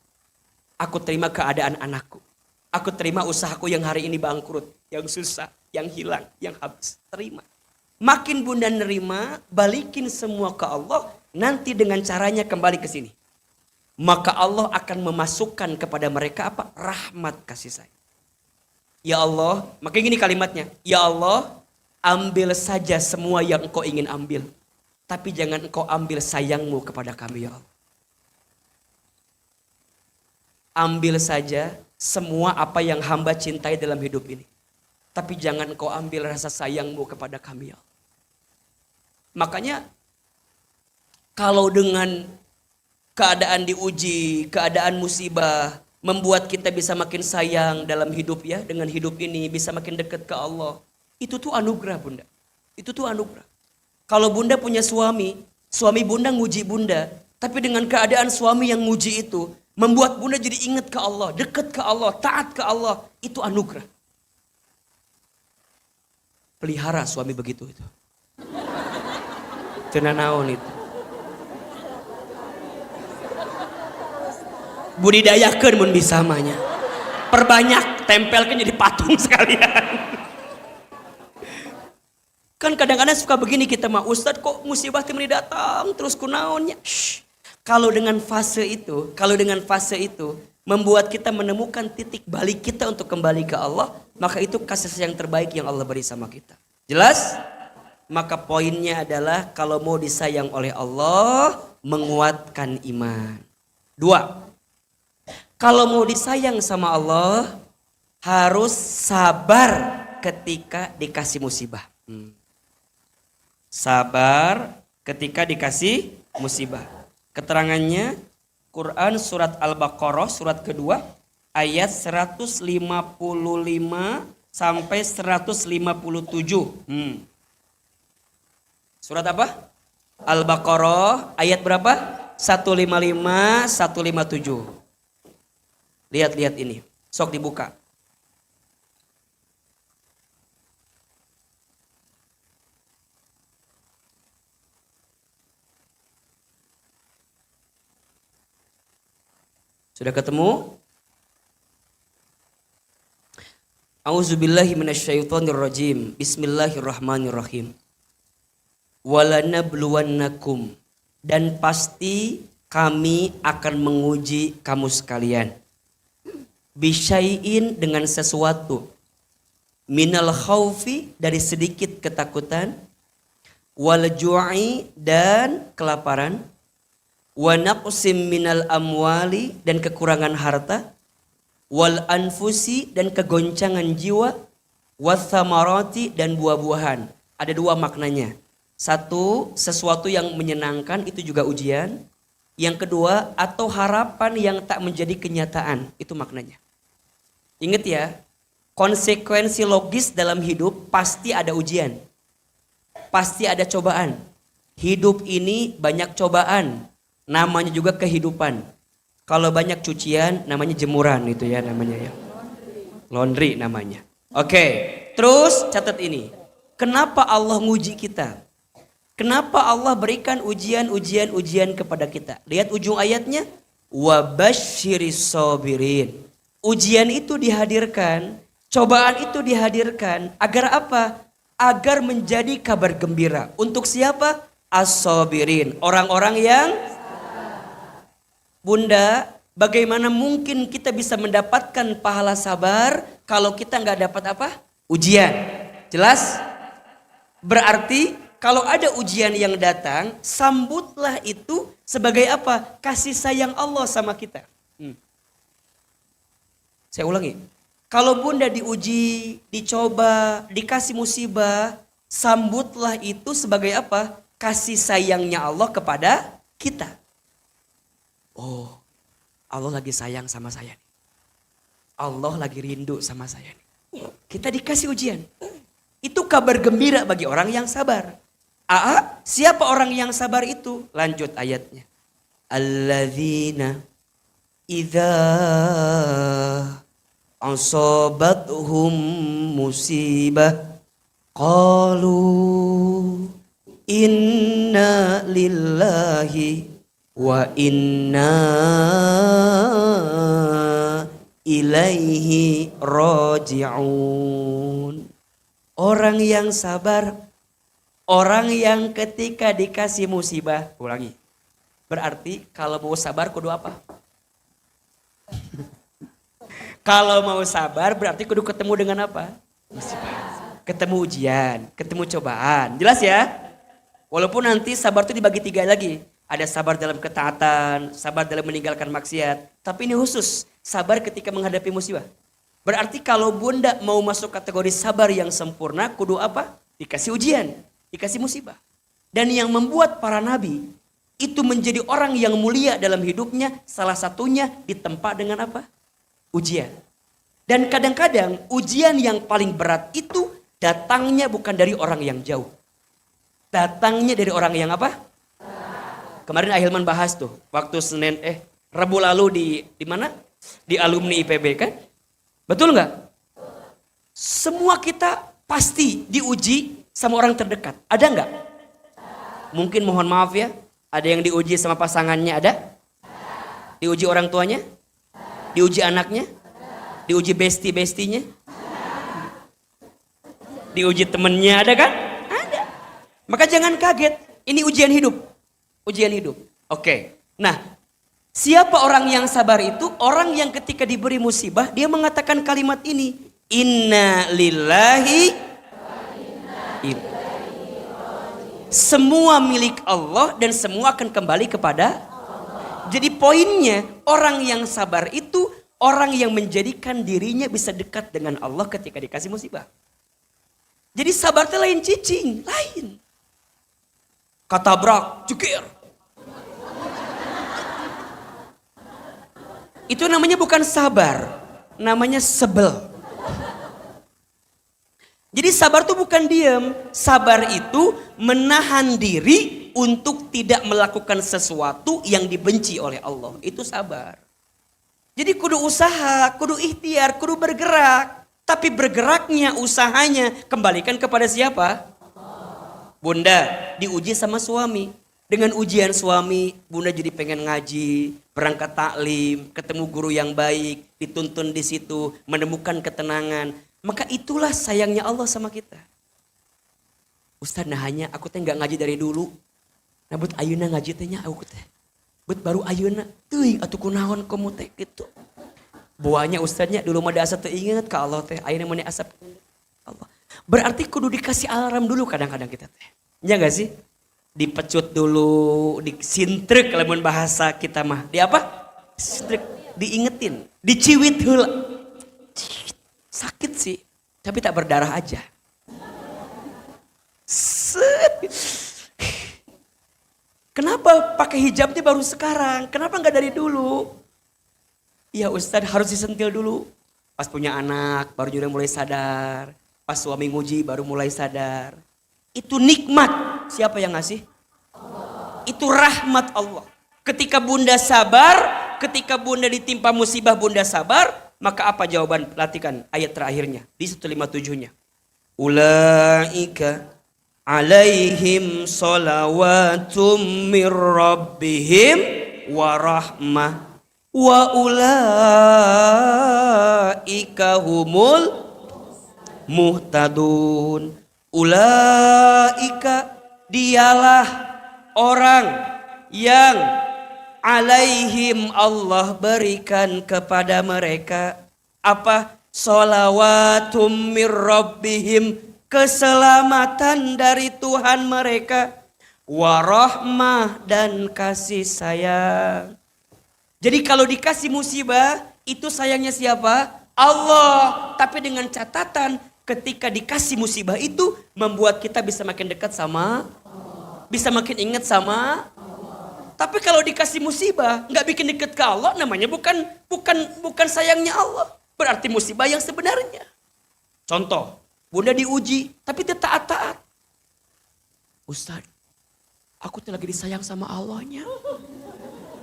Aku terima keadaan anakku. Aku terima usahaku yang hari ini bangkrut, yang susah, yang hilang, yang habis. Terima. Makin bunda nerima, balikin semua ke Allah, nanti dengan caranya kembali ke sini. Maka Allah akan memasukkan kepada mereka apa? Rahmat kasih sayang. Ya Allah, makanya gini kalimatnya. Ya Allah, ambil saja semua yang engkau ingin ambil. Tapi jangan engkau ambil sayangmu kepada kami ya Allah. Ambil saja semua apa yang hamba cintai dalam hidup ini. Tapi jangan engkau ambil rasa sayangmu kepada kami ya Allah. Makanya kalau dengan keadaan diuji, keadaan musibah, membuat kita bisa makin sayang dalam hidup ya, dengan hidup ini bisa makin dekat ke Allah. Itu tuh anugerah bunda. Itu tuh anugerah. Kalau bunda punya suami bunda nguji bunda, tapi dengan keadaan suami yang nguji itu, membuat bunda jadi ingat ke Allah, dekat ke Allah, taat ke Allah, itu anugerah. Pelihara suami begitu itu. Tenanaon itu. Budidayakeun mun bisa mahnya. Perbanyak, tempelkan jadi patung sekalian. Kan kadang-kadang suka begini kita mah, Ustadz kok musibah timri datang terus kunaonnya. Kalau dengan fase itu membuat kita menemukan titik balik kita untuk kembali ke Allah, maka itu kasih sayang terbaik yang Allah beri sama kita. Jelas? Maka poinnya adalah kalau mau disayang oleh Allah, menguatkan iman. 2. Kalau mau disayang sama Allah, harus sabar ketika dikasih musibah. Sabar ketika dikasih musibah. Keterangannya Quran surat Al-Baqarah surat kedua ayat 155 sampai 157. Surat apa? Al-Baqarah ayat berapa? 155, 157. Lihat ini. Sok dibuka. Sudah ketemu? A'udzubillahi minasyaitonirrajim. Bismillahirrahmanirrahim. Walanabluwannakum, dan pasti kami akan menguji kamu sekalian. Bisyai'in, dengan sesuatu. Minal khaufi, dari sedikit ketakutan. Wal ju'i, dan kelaparan. Wa naqsim minal amwali, dan kekurangan harta. Wal anfusi, dan kegoncangan jiwa. Wathamarati, dan buah-buahan. Ada dua maknanya. Satu, sesuatu yang menyenangkan, itu juga ujian. Yang kedua, atau harapan yang tak menjadi kenyataan, itu maknanya. Ingat ya, konsekuensi logis dalam hidup pasti ada ujian. Pasti ada cobaan. Hidup ini banyak cobaan, namanya juga kehidupan. Kalau banyak cucian, namanya jemuran, itu ya namanya ya. Laundry namanya. Oke, terus catat ini. Kenapa Allah nguji kita? Kenapa Allah berikan ujian kepada kita? Lihat ujung ayatnya. Wabasyiris sabirin. Ujian itu dihadirkan, cobaan itu dihadirkan. Agar apa? Agar menjadi kabar gembira. Untuk siapa? As-sabirin. Orang-orang yang... Bunda, bagaimana mungkin kita bisa mendapatkan pahala sabar kalau kita nggak dapat apa? Ujian. Jelas? Berarti kalau ada ujian yang datang, sambutlah itu sebagai apa? Kasih sayang Allah sama kita. Saya ulangi. Kalau bunda diuji, dicoba, dikasih musibah, sambutlah itu sebagai apa? Kasih sayangnya Allah kepada kita. Oh, Allah lagi sayang sama saya. Allah lagi rindu sama saya. Kita dikasih ujian. Itu kabar gembira bagi orang yang sabar. Siapa orang yang sabar itu? Lanjut ayatnya. Alladzina idza asabathum musibah qalu inna lillahi wa inna ilaihi raji'un. Orang yang sabar, orang yang ketika dikasih musibah, ulangi. Berarti kalau mau sabar kudu apa? Kalau mau sabar berarti kudu ketemu dengan apa? Musibah. Ketemu ujian, ketemu cobaan. Jelas ya? Walaupun nanti sabar itu dibagi 3 lagi. Ada sabar dalam ketaatan, sabar dalam meninggalkan maksiat. Tapi ini khusus, sabar ketika menghadapi musibah. Berarti kalau bunda mau masuk kategori sabar yang sempurna, kudu apa? Dikasih ujian, dikasih musibah. Dan yang membuat para nabi itu menjadi orang yang mulia dalam hidupnya, salah satunya ditempa dengan apa? Ujian. Dan kadang-kadang ujian yang paling berat itu datangnya bukan dari orang yang jauh. Datangnya dari orang yang apa? Kemarin Ahilman bahas tuh, waktu Rabu lalu di mana? Di alumni IPB kan? Betul nggak? Semua kita pasti diuji sama orang terdekat. Ada nggak? Mungkin mohon maaf ya, ada yang diuji sama pasangannya, ada? Diuji orang tuanya? Diuji anaknya? Diuji besti-bestinya? Diuji temennya, ada kan? Ada. Maka jangan kaget, ini ujian hidup. Ujian hidup. Oke. Nah, siapa orang yang sabar itu? Orang yang ketika diberi musibah, dia mengatakan kalimat ini. Inna lillahi. Semua milik Allah dan semua akan kembali kepada Allah. Jadi poinnya, orang yang sabar itu orang yang menjadikan dirinya bisa dekat dengan Allah ketika dikasih musibah. Jadi sabar itu lain cicing, lain. Katabrak, cukir. Itu namanya bukan sabar, namanya sebel. Jadi sabar itu bukan diam, sabar itu menahan diri untuk tidak melakukan sesuatu yang dibenci oleh Allah. Itu sabar. Jadi kudu usaha, kudu ikhtiar, kudu bergerak. Tapi bergeraknya, usahanya kembalikan kepada siapa? Bunda diuji sama suami. Dengan ujian suami, bunda jadi pengen ngaji, berangkat taklim, ketemu guru yang baik, dituntun di situ, menemukan ketenangan. Maka itulah sayangnya Allah sama kita. Ustaz nah hanya aku teh nggak ngaji dari dulu. Nah but ayeuna ngaji tehnya aku teh. Bet baru ayeuna teuing atuh kunaon komo teh gitu. Buahnya ustaznya dulu mah asa teu inget ka Allah teh, ayeuna mah asap Allah. Berarti kudu dikasih alarm dulu kadang-kadang kita teh. Ya enggak sih? Dipecut dulu, disintrek lamun bahasa kita mah. Di apa? Sintrek, diingetin, diciwit heula. Sakit sih, tapi tak berdarah aja. Kenapa pakai hijabnya baru sekarang? Kenapa nggak dari dulu? Ya Ustadz harus disentil dulu. Pas punya anak baru juga mulai sadar. Pas suami nguji baru mulai sadar. Itu nikmat. Siapa yang ngasih? Allah. Itu rahmat Allah. Ketika bunda sabar, ketika bunda ditimpa musibah bunda sabar, maka apa jawaban? Perhatikan ayat terakhirnya di 157-nya. Ulaika alaihim salawatum mir rabbihim wa rahmah wa ulaika humul muhtadun. Ulaika dialah orang yang alaihim Allah berikan kepada mereka apa? Shalawatum mir rabbihim, keselamatan dari Tuhan mereka, warahmah dan kasih sayang. Jadi kalau dikasih musibah itu sayangnya siapa? Allah. Tapi dengan catatan ketika dikasih musibah itu membuat kita bisa makin dekat sama Allah. Bisa makin ingat sama Allah. Tapi kalau dikasih musibah nggak bikin dekat ke Allah, namanya bukan sayangnya Allah. Berarti musibah yang sebenarnya. Contoh, bunda diuji tapi dia taat-taat. Ustaz, aku tuh lagi disayang sama Allahnya.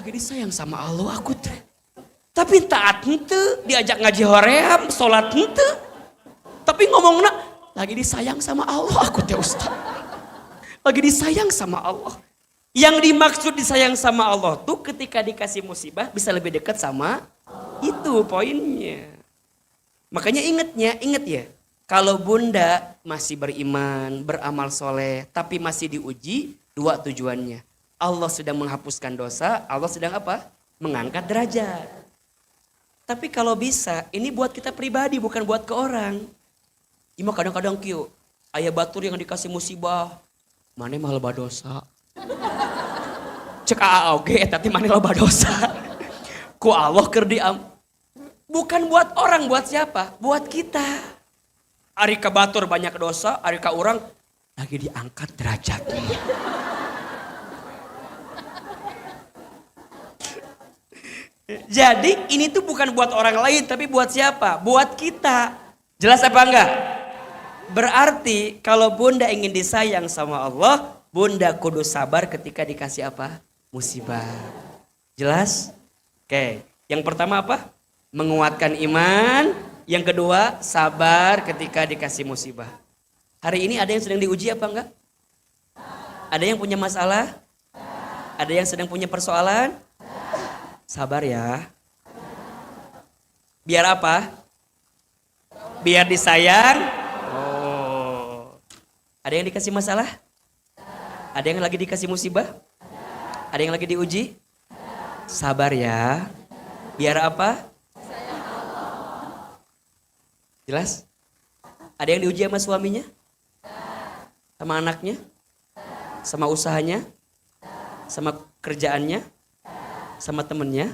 Lagi disayang sama Allah aku tuh. Tapi taat henteu, diajak ngaji hoream, sholat henteu. Tapi ngomongnya lagi disayang sama Allah aku teh Ustaz. Lagi disayang sama Allah. Yang dimaksud disayang sama Allah tuh ketika dikasih musibah bisa lebih dekat sama itu poinnya. Makanya ingat ya. Kalau bunda masih beriman, beramal soleh, tapi masih diuji, dua tujuannya. Allah sedang menghapuskan dosa, Allah sedang apa? Mengangkat derajat. Tapi kalau bisa, ini buat kita pribadi, bukan buat ke orang. Ima kadang-kadang kieu, aya batur yang dikasih musibah, mane mah loba dosa. Cek oge tapi mane loba dosa. Ku Allah keur diam. Bukan buat orang, buat siapa? Buat kita. Ari ka batur banyak dosa, ari ka urang lagi diangkat derajatnya. Jadi ini tuh bukan buat orang lain tapi buat siapa? Buat kita. Jelas apa enggak? Berarti kalau bunda ingin disayang sama Allah, bunda kudu sabar ketika dikasih apa? Musibah. Jelas? Oke. Yang pertama apa? Menguatkan iman. Yang kedua, sabar ketika dikasih musibah. Hari ini ada yang sedang diuji apa enggak? Ada yang punya masalah? Ada yang sedang punya persoalan? Sabar ya. Biar apa? Biar disayang. Oh. Ada yang dikasih masalah? Ada yang lagi dikasih musibah? Ada yang lagi diuji? Sabar ya. Biar apa? Jelas? Ada yang diuji sama suaminya? Sama anaknya? Sama usahanya? Sama kerjaannya? Sama temennya?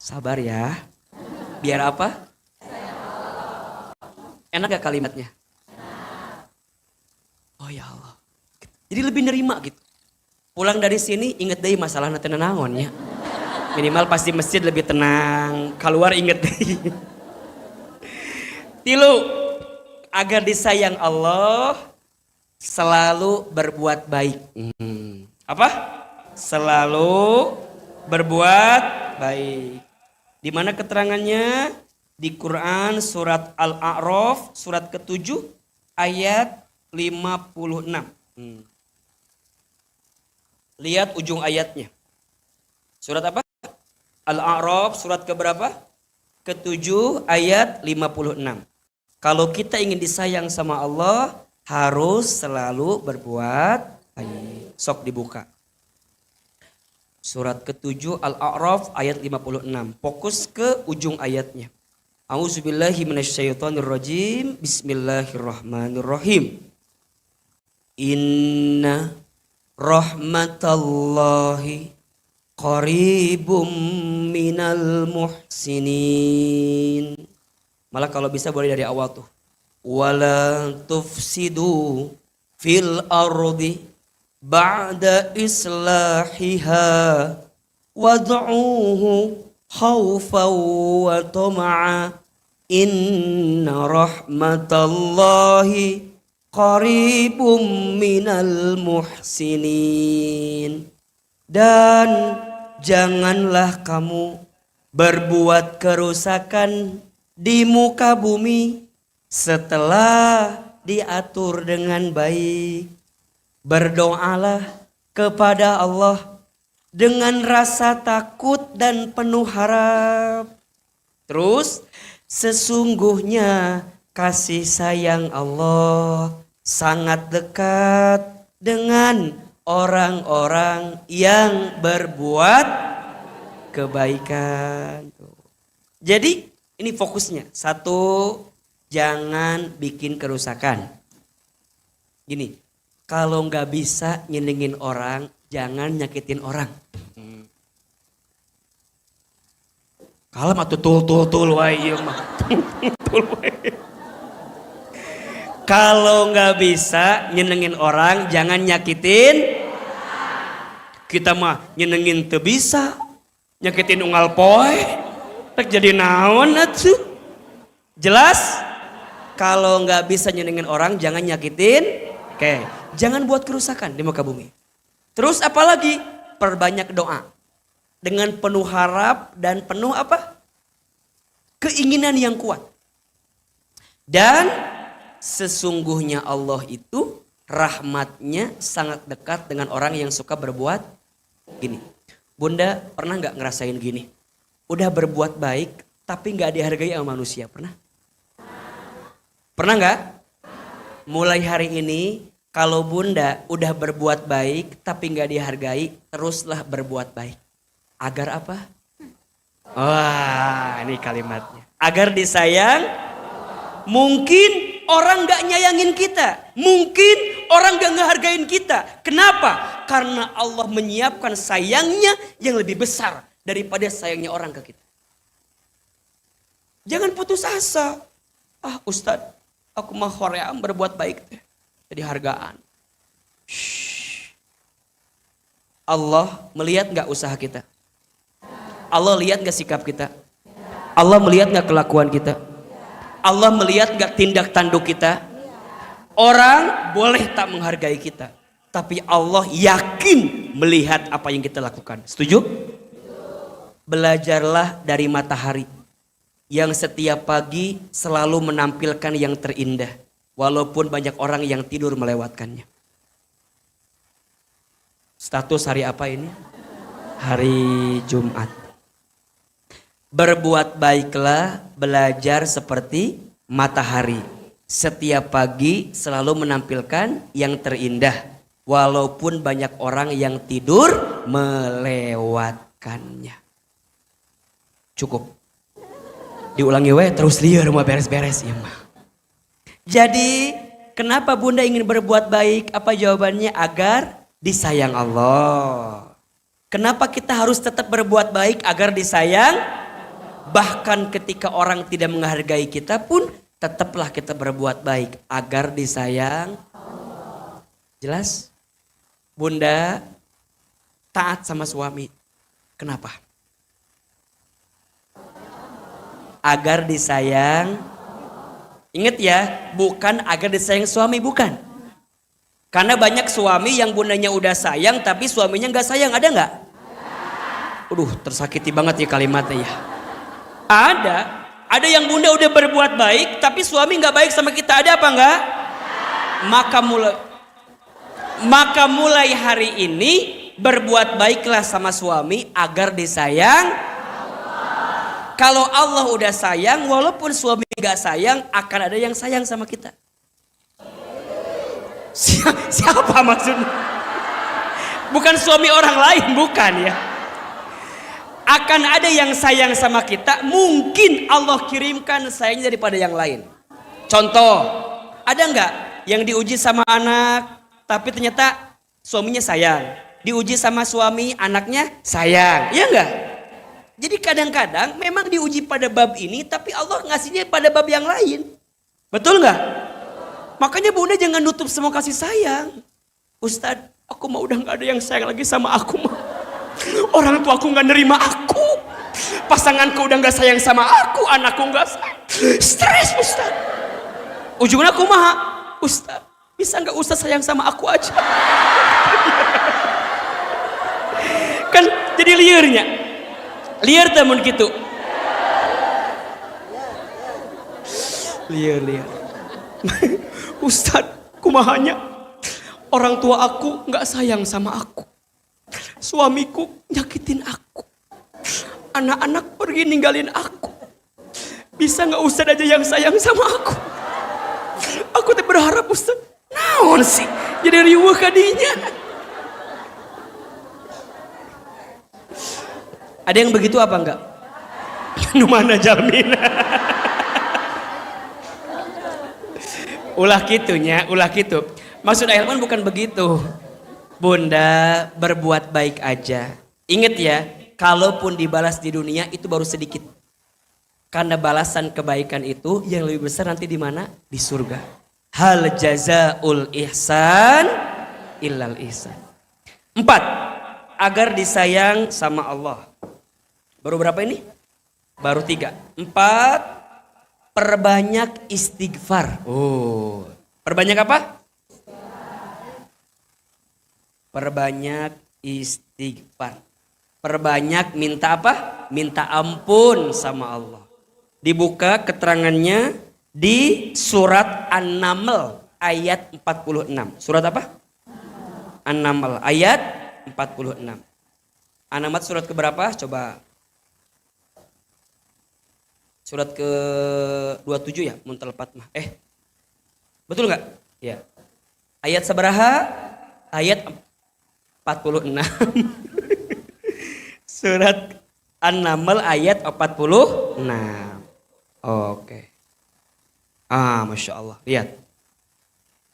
Sabar ya. Biar apa? Enak gak kalimatnya? Oh ya Allah. Jadi lebih nerima gitu. Pulang dari sini inget deh masalah nanti naon ya. Minimal pas di masjid lebih tenang. Keluar inget deh. Tilu, agar disayang Allah, selalu berbuat baik. Apa? Selalu berbuat baik. Di mana keterangannya? Di Quran surat Al-A'raf surat ke-7 ayat 56. Lihat ujung ayatnya. Surat apa? Al-A'raf surat keberapa? Ke-7 ayat 56. Kalau kita ingin disayang sama Allah, harus selalu berbuat baik. Sok dibuka. Surat ke-7 Al-A'raf ayat 56. Fokus ke ujung ayatnya. A'udzubillahi minasyaitonirrajim. Bismillahirrahmanirrahim. Inna rahmatallahi qaribum minal muhsinin. Malah kalau bisa boleh dari awal tuh. Wala tufsidu fil ardi ba'da islahiha wad'uhu khawfan wa tama'a inna rahmatallahi qaribum minal muhsinin. Dan janganlah kamu berbuat kerusakan di muka bumi setelah diatur dengan baik. Berdoalah kepada Allah dengan rasa takut dan penuh harap. Terus, sesungguhnya kasih sayang Allah sangat dekat dengan orang-orang yang berbuat kebaikan. Jadi ini fokusnya. Satu, jangan bikin kerusakan. Gini, kalau nggak bisa nyenengin orang, jangan nyakitin orang. Kalem atuh tul wae ieu mah. Kalau nggak bisa nyenengin orang, jangan nyakitin. Kita mah nyenengin teu bisa, nyakitin unggal poe, rek jadi naon atuh. Jelas? Kalau nggak bisa nyenengin orang, jangan nyakitin. Oke, jangan buat kerusakan di muka bumi. Terus apalagi? Perbanyak doa. Dengan penuh harap dan penuh apa? Keinginan yang kuat. Dan sesungguhnya Allah itu rahmatnya sangat dekat dengan orang yang suka berbuat gini. Bunda pernah nggak ngerasain gini? Udah berbuat baik tapi nggak dihargai sama manusia, pernah? Pernah nggak? Mulai hari ini kalau bunda udah berbuat baik tapi nggak dihargai, teruslah berbuat baik. Agar apa? Wah, ini kalimatnya. Agar disayang. Mungkin orang nggak nyayangin kita, mungkin orang nggak ngehargain kita. Kenapa? Karena Allah menyiapkan sayangnya yang lebih besar daripada sayangnya orang ke kita. Jangan putus asa. Ah Ustadz, aku mah hoream berbuat baik teh, jadi hargaan. Shhh. Allah melihat nggak usaha kita? Allah lihat nggak sikap kita? Allah melihat nggak kelakuan kita? Allah melihat gak tindak tanduk kita? Orang boleh tak menghargai kita, tapi Allah yakin melihat apa yang kita lakukan. Setuju? Belajarlah dari matahari yang setiap pagi selalu menampilkan yang terindah, walaupun banyak orang yang tidur melewatkannya. Status hari apa ini? Hari Jumat. Berbuat baiklah, belajar seperti matahari. Setiap pagi selalu menampilkan yang terindah. Walaupun banyak orang yang tidur melewatkannya. Cukup. Diulangi we terus liar mau beres-beres ya mah. Jadi kenapa bunda ingin berbuat baik? Apa jawabannya? Agar disayang Allah. Kenapa kita harus tetap berbuat baik agar disayang? Bahkan ketika orang tidak menghargai kita pun tetaplah kita berbuat baik agar disayang. Jelas? Bunda taat sama suami. Kenapa? Agar disayang. Ingat ya, bukan agar disayang suami, bukan. Karena banyak suami yang bundanya udah sayang tapi suaminya nggak sayang, ada nggak? Tersakiti banget ya kalimatnya ya. Ada yang bunda udah berbuat baik tapi suami nggak baik sama kita, ada apa nggak? Maka mulai hari ini berbuat baiklah sama suami agar disayang. Kalau Allah udah sayang, walaupun suami nggak sayang, akan ada yang sayang sama kita. Siapa maksudnya? Bukan suami orang lain, bukan ya. Akan ada yang sayang sama kita, mungkin Allah kirimkan sayangnya daripada yang lain. Contoh, ada nggak yang diuji sama anak, tapi ternyata suaminya sayang. Diuji sama suami, anaknya sayang, iya nggak? Jadi kadang-kadang memang diuji pada bab ini, tapi Allah ngasihnya pada bab yang lain. Betul nggak? Makanya bunda jangan nutup semua kasih sayang. Ustadz, aku mah udah nggak ada yang sayang lagi sama aku mah. Orang tua aku nggak nerima aku, pasanganku udah nggak sayang sama aku, anakku nggak sayang. Stres Ustadz. Ujungnya aku mah, Ustadz, bisa nggak Ustadz sayang sama aku aja? Kan jadi liarnya, liar temen gitu. Liar. Ustadz, kumahanya orang tua aku nggak sayang sama aku. Suamiku nyakitin aku, anak-anak pergi ninggalin aku. Bisa nggak Ustadz aja yang sayang sama aku? Aku tuh berharap Ustadz, naon sih jadi riuh kadinya. Ada yang begitu apa enggak? Nu mana jamin? Ulah gitu. Maksud Ailman bukan begitu. Bunda berbuat baik aja. Ingat ya, kalaupun dibalas di dunia itu baru sedikit. Karena balasan kebaikan itu yang lebih besar nanti di mana? Di surga. Hal jazaul ihsan illal ihsan. 4. Agar disayang sama Allah. Baru berapa ini? Baru 3. 4. Perbanyak istighfar. Perbanyak apa? Perbanyak istighfar. Perbanyak minta apa? Minta ampun sama Allah. Dibuka keterangannya di surat An-Naml ayat 46. Surat apa? An-Naml ayat 46. An-Naml surat keberapa? Coba. Surat ke 27 ya? Muntal Fatmah. Betul nggak? Ya. Ayat sabaraha? Ayat 46. Surat An-Naml ayat 46. Oke. Masya Allah. Lihat.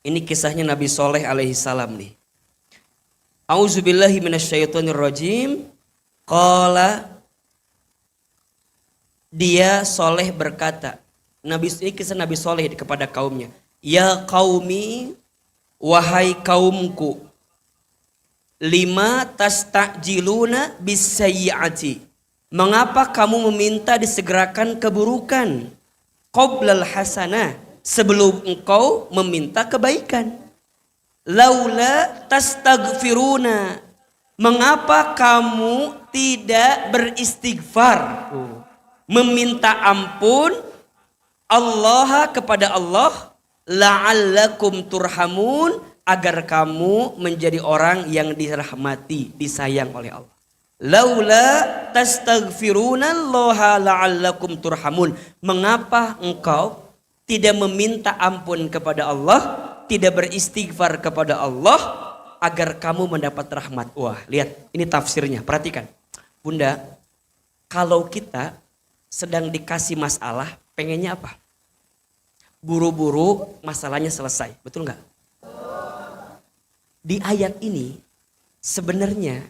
Ini kisahnya Nabi Soleh alaihi salam nih. A'udzubillahi minasyaitonirrajim. Qala, dia Soleh berkata. Ini kisah Nabi Soleh kepada kaumnya. Ya qaumi, wahai kaumku. Lima tastajiluna bisayyi'ati. Mengapa kamu meminta disegerakan keburukan? Qoblal hasanah, sebelum engkau meminta kebaikan. Laula tastaghfiruna, mengapa kamu tidak beristighfar? Meminta ampun Allah kepada Allah. La'allakum turhamun, agar kamu menjadi orang yang dirahmati, disayang oleh Allah. Laula tastaghfiruna allaha la'allakum turhamun. Mengapa engkau tidak meminta ampun kepada Allah, tidak beristighfar kepada Allah agar kamu mendapat rahmat? Wah, lihat ini tafsirnya, perhatikan. Bunda, kalau kita sedang dikasih masalah, pengennya apa? Buru-buru masalahnya selesai, betul nggak? Di ayat ini sebenarnya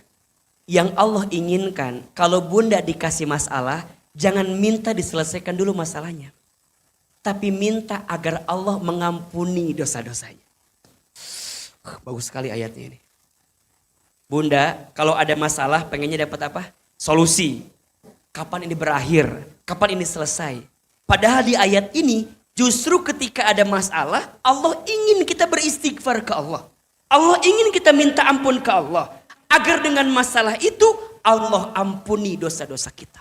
yang Allah inginkan, kalau bunda dikasih masalah, jangan minta diselesaikan dulu masalahnya. Tapi minta agar Allah mengampuni dosa-dosanya. Bagus sekali ayatnya ini. Bunda, kalau ada masalah pengennya dapat apa? Solusi. Kapan ini berakhir? Kapan ini selesai? Padahal di ayat ini, justru ketika ada masalah, Allah ingin kita beristighfar ke Allah. Allah ingin kita minta ampun ke Allah. Agar dengan masalah itu Allah ampuni dosa-dosa kita.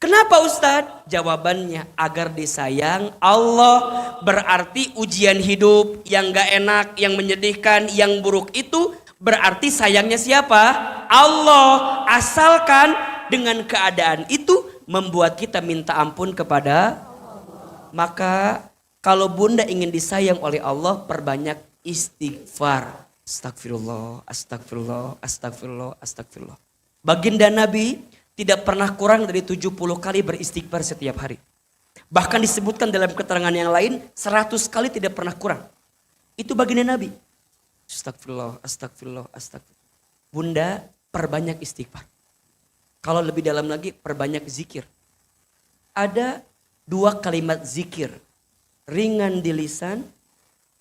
Kenapa Ustadz? Jawabannya agar disayang Allah. Berarti ujian hidup yang gak enak, yang menyedihkan, yang buruk itu berarti sayangnya siapa? Allah. Asalkan dengan keadaan itu membuat kita minta ampun kepada Allah. Maka kalau bunda ingin disayang oleh Allah, perbanyak istighfar. Astagfirullah, astagfirullah, astagfirullah, astagfirullah. Baginda Nabi tidak pernah kurang dari 70 kali beristighfar setiap hari. Bahkan disebutkan dalam keterangan yang lain 100 kali tidak pernah kurang. Itu baginda Nabi. Astagfirullah, astagfirullah, astagfirullah. Bunda perbanyak istighfar. Kalau lebih dalam lagi perbanyak zikir. Ada 2 kalimat zikir. Ringan di lisan,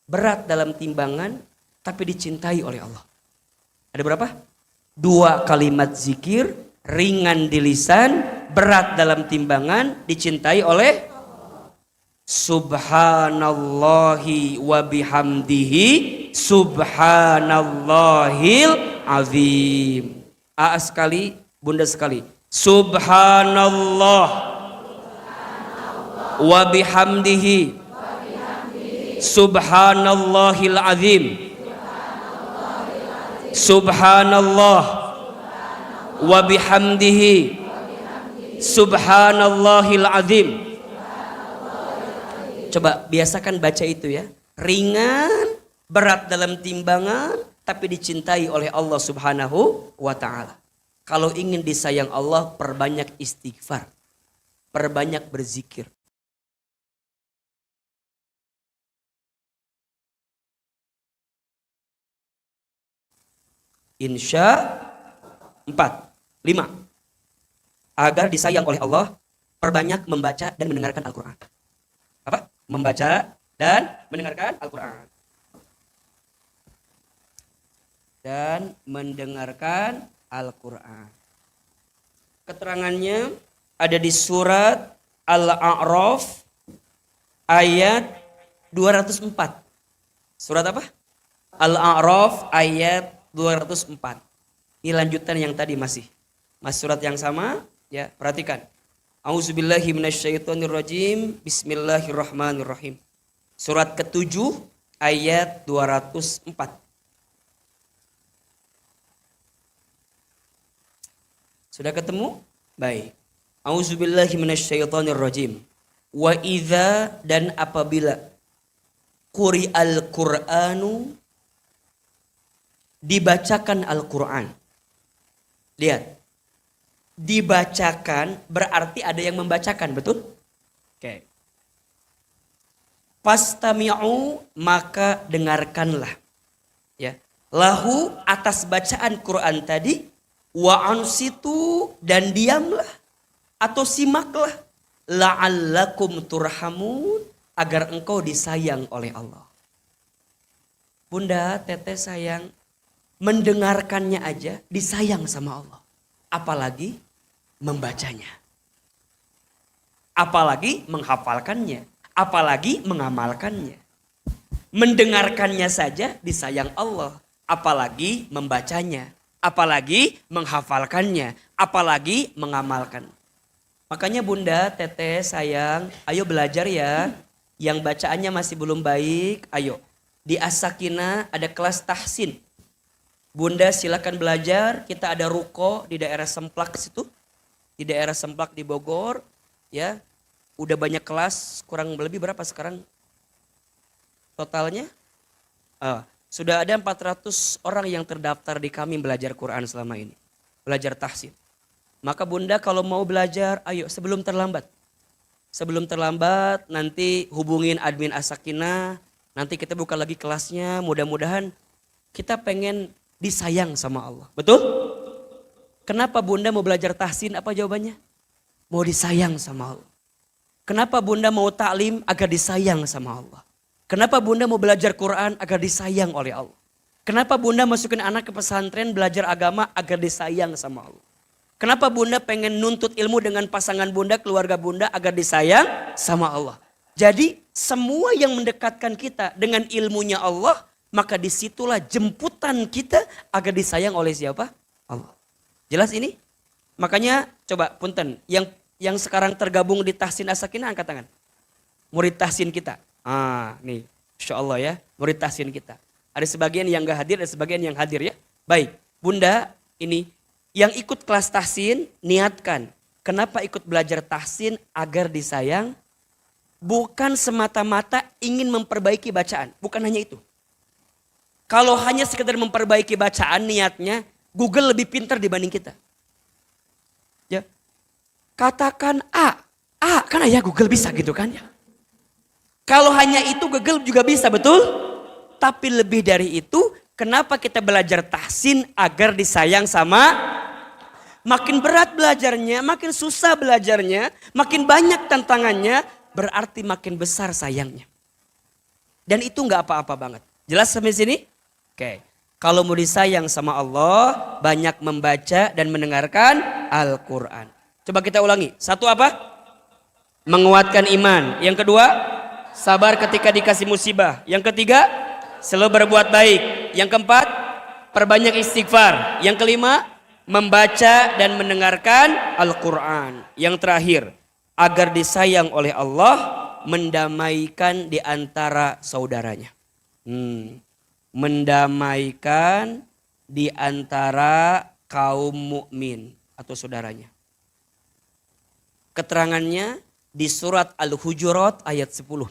berat dalam timbangan, tapi dicintai oleh Allah. Ada berapa? 2 kalimat zikir, ringan di lisan, berat dalam timbangan, dicintai oleh Subhanallahi wa bihamdihi subhanallahil azim. A sekali, bunda sekali. Subhanallah wa bihamdihi subhanallahil azim. Subhanallah wa bihamdihi subhanallahil azim. Coba biasakan baca itu ya. Ringan, berat dalam timbangan, tapi dicintai oleh Allah Subhanahu wa ta'ala. Kalau ingin disayang Allah, perbanyak istighfar. Perbanyak berzikir. Insya 4, 5. Agar disayang oleh Allah, perbanyak membaca dan mendengarkan Al-Quran. Apa? Membaca dan mendengarkan Al-Quran. Dan mendengarkan Al-Quran. Keterangannya ada di surat Al-A'raf ayat 204. Surat apa? Al-A'raf ayat 204. Ini lanjutan yang tadi masih surat yang sama ya, perhatikan. A'udzubillahi minasyaitonirrajim. Bismillahirrahmanirrahim. Surat ke-7 ayat 204. Sudah ketemu? Baik. A'udzubillahi minasyaitonirrajim. Wa idza, dan apabila quri'al Qur'anu, dibacakan Al-Quran. Lihat. Dibacakan berarti ada yang membacakan, betul? Oke. Fastami'u, maka dengarkanlah. Ya. Lahu, atas bacaan Quran tadi, wa ansitu, dan diamlah atau simaklah, la'allakum turhamun, agar engkau disayang oleh Allah. Bunda, teteh sayang, mendengarkannya aja disayang sama Allah. Apalagi membacanya. Apalagi menghafalkannya. Apalagi mengamalkannya. Mendengarkannya saja disayang Allah. Apalagi membacanya. Apalagi menghafalkannya. Apalagi mengamalkan. Makanya bunda, teteh, sayang, ayo belajar ya. Yang bacaannya masih belum baik, ayo. Di As-Sakinah ada kelas tahsin. Bunda silakan belajar, kita ada ruko di daerah Semplak situ. Di daerah Semplak di Bogor, ya. Udah banyak kelas, kurang lebih berapa sekarang totalnya? Sudah ada 400 orang yang terdaftar di kami belajar Quran selama ini. Belajar tahsin. Maka bunda kalau mau belajar, ayo sebelum terlambat. Sebelum terlambat nanti hubungin admin As-Sakinah. Nanti kita buka lagi kelasnya, mudah-mudahan kita pengen disayang sama Allah. Betul? Kenapa bunda mau belajar tahsin? Apa jawabannya? Mau disayang sama Allah. Kenapa bunda mau taklim? Agar disayang sama Allah. Kenapa bunda mau belajar Quran? Agar disayang oleh Allah. Kenapa bunda masukin anak ke pesantren belajar agama? Agar disayang sama Allah. Kenapa bunda pengen nuntut ilmu dengan pasangan bunda, keluarga bunda? Agar disayang sama Allah. Jadi semua yang mendekatkan kita dengan ilmunya Allah, maka disitulah jemputan kita agar disayang oleh siapa? Allah. Jelas ini? Makanya coba punten, yang sekarang tergabung di Tahsin As-Sakinah angkat tangan. Murid Tahsin kita. Nih, Insya Allah ya, murid Tahsin kita. Ada sebagian yang gak hadir, ada sebagian yang hadir ya. Baik, Bunda, ini yang ikut kelas Tahsin, niatkan. Kenapa ikut belajar Tahsin? Agar disayang. Bukan semata-mata ingin memperbaiki bacaan. Bukan hanya itu. Kalau hanya sekedar memperbaiki bacaan niatnya, Google lebih pintar dibanding kita. Ya, katakan A, kan ya Google bisa gitu kan ya. Kalau hanya itu Google juga bisa, betul? Tapi lebih dari itu, kenapa kita belajar Tahsin? Agar disayang sama, makin berat belajarnya, makin susah belajarnya, makin banyak tantangannya, berarti makin besar sayangnya. Dan itu nggak apa-apa banget. Jelas sampai sini? Oke. Kalau mau disayang sama Allah, banyak membaca dan mendengarkan Al-Quran. Coba kita ulangi. Satu apa? Menguatkan iman. Yang kedua, sabar ketika dikasih musibah. Yang ketiga, selalu berbuat baik. Yang keempat, perbanyak istighfar. Yang kelima, membaca dan mendengarkan Al-Quran. Yang terakhir, agar disayang oleh Allah, mendamaikan di antara saudaranya. Mendamaikan di antara kaum mukmin atau saudaranya. Keterangannya di surat Al-Hujurat ayat 10.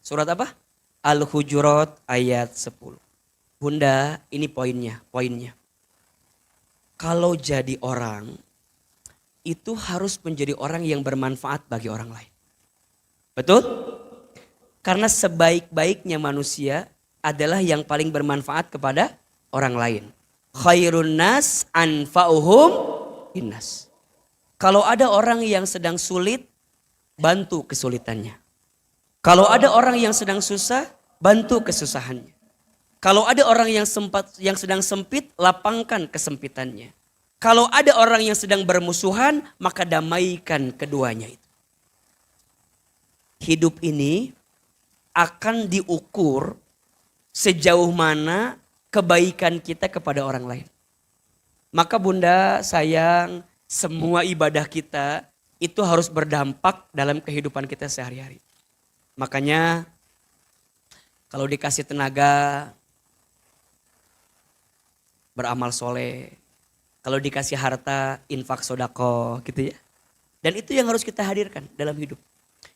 Surat apa? Al-Hujurat ayat 10. Bunda, ini poinnya. Kalau jadi orang, itu harus menjadi orang yang bermanfaat bagi orang lain. Betul? Karena sebaik-baiknya manusia adalah yang paling bermanfaat kepada orang lain. Khairun nas anfa'uhum linnas. Kalau ada orang yang sedang sulit, bantu kesulitannya. Kalau ada orang yang sedang susah, bantu kesusahannya. Kalau ada orang yang sedang sempit, lapangkan kesempitannya. Kalau ada orang yang sedang bermusuhan, maka damaikan keduanya itu. Hidup ini akan diukur sejauh mana kebaikan kita kepada orang lain. Maka Bunda, sayang, semua ibadah kita itu harus berdampak dalam kehidupan kita sehari-hari. Makanya kalau dikasih tenaga, beramal soleh. Kalau dikasih harta, infak sodako gitu ya. Dan itu yang harus kita hadirkan dalam hidup.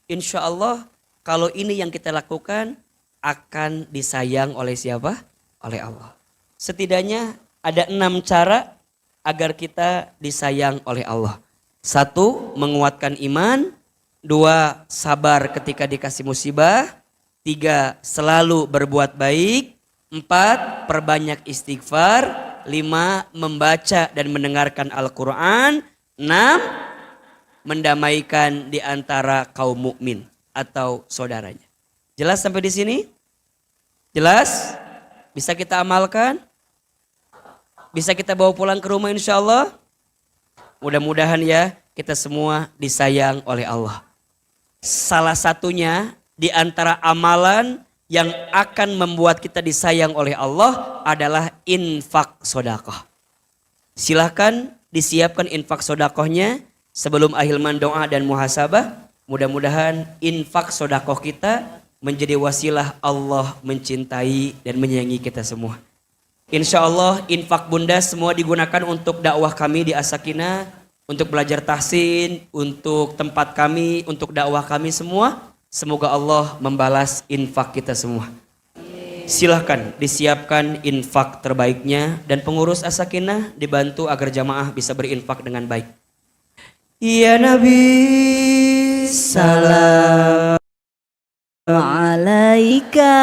Insya Allah kalau ini yang kita lakukan, akan disayang oleh siapa? Oleh Allah. Setidaknya ada 6 cara agar kita disayang oleh Allah. 1, menguatkan iman. 2, sabar ketika dikasih musibah. 3, selalu berbuat baik. 4, perbanyak istighfar. 5, membaca dan mendengarkan Al-Quran. 6, mendamaikan di antara kaum mukmin atau saudaranya. Jelas sampai di sini? Jelas? Bisa kita amalkan? Bisa kita bawa pulang ke rumah insya Allah? Mudah-mudahan ya kita semua disayang oleh Allah. Salah satunya di antara amalan yang akan membuat kita disayang oleh Allah adalah infak sodakoh. Silahkan disiapkan infak sodakohnya sebelum ahilman doa dan muhasabah. Mudah-mudahan infak sodakoh kita menjadi wasilah Allah mencintai dan menyayangi kita semua. Insya Allah infak Bunda semua digunakan untuk dakwah kami di As-Sakinah, untuk belajar tahsin, untuk tempat kami, untuk dakwah kami semua. Semoga Allah membalas infak kita semua. Silahkan disiapkan infak terbaiknya dan pengurus As-Sakinah dibantu agar jamaah bisa berinfak dengan baik. Ya Nabi salam alaika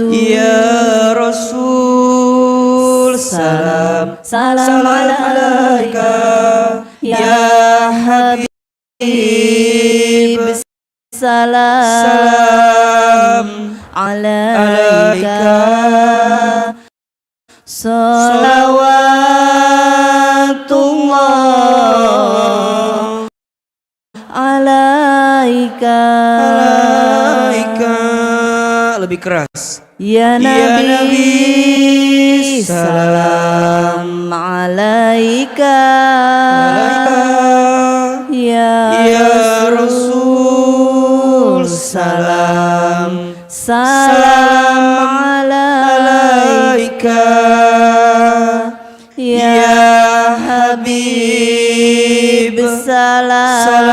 ya Rasul salam alaika ya Habib salam alaika salawatullah ala alaika. Lebih keras. Ya Nabi, salam alaika. Ya Rasul, salam alaika. Ya Habib, salam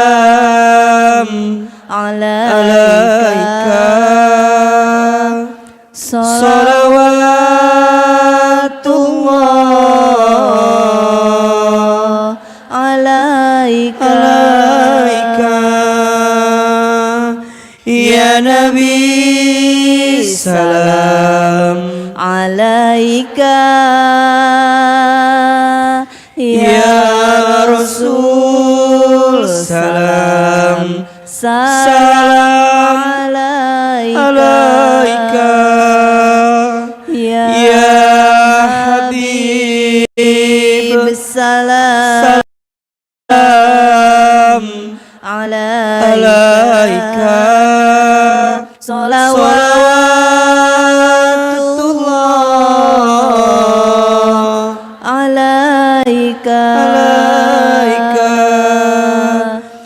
alaika. Salawatullah alaika. Ya Nabi, salam alaika. Ya Rasul, salam alaika. Ya Habib, salam alaika. Salawatullah alaika.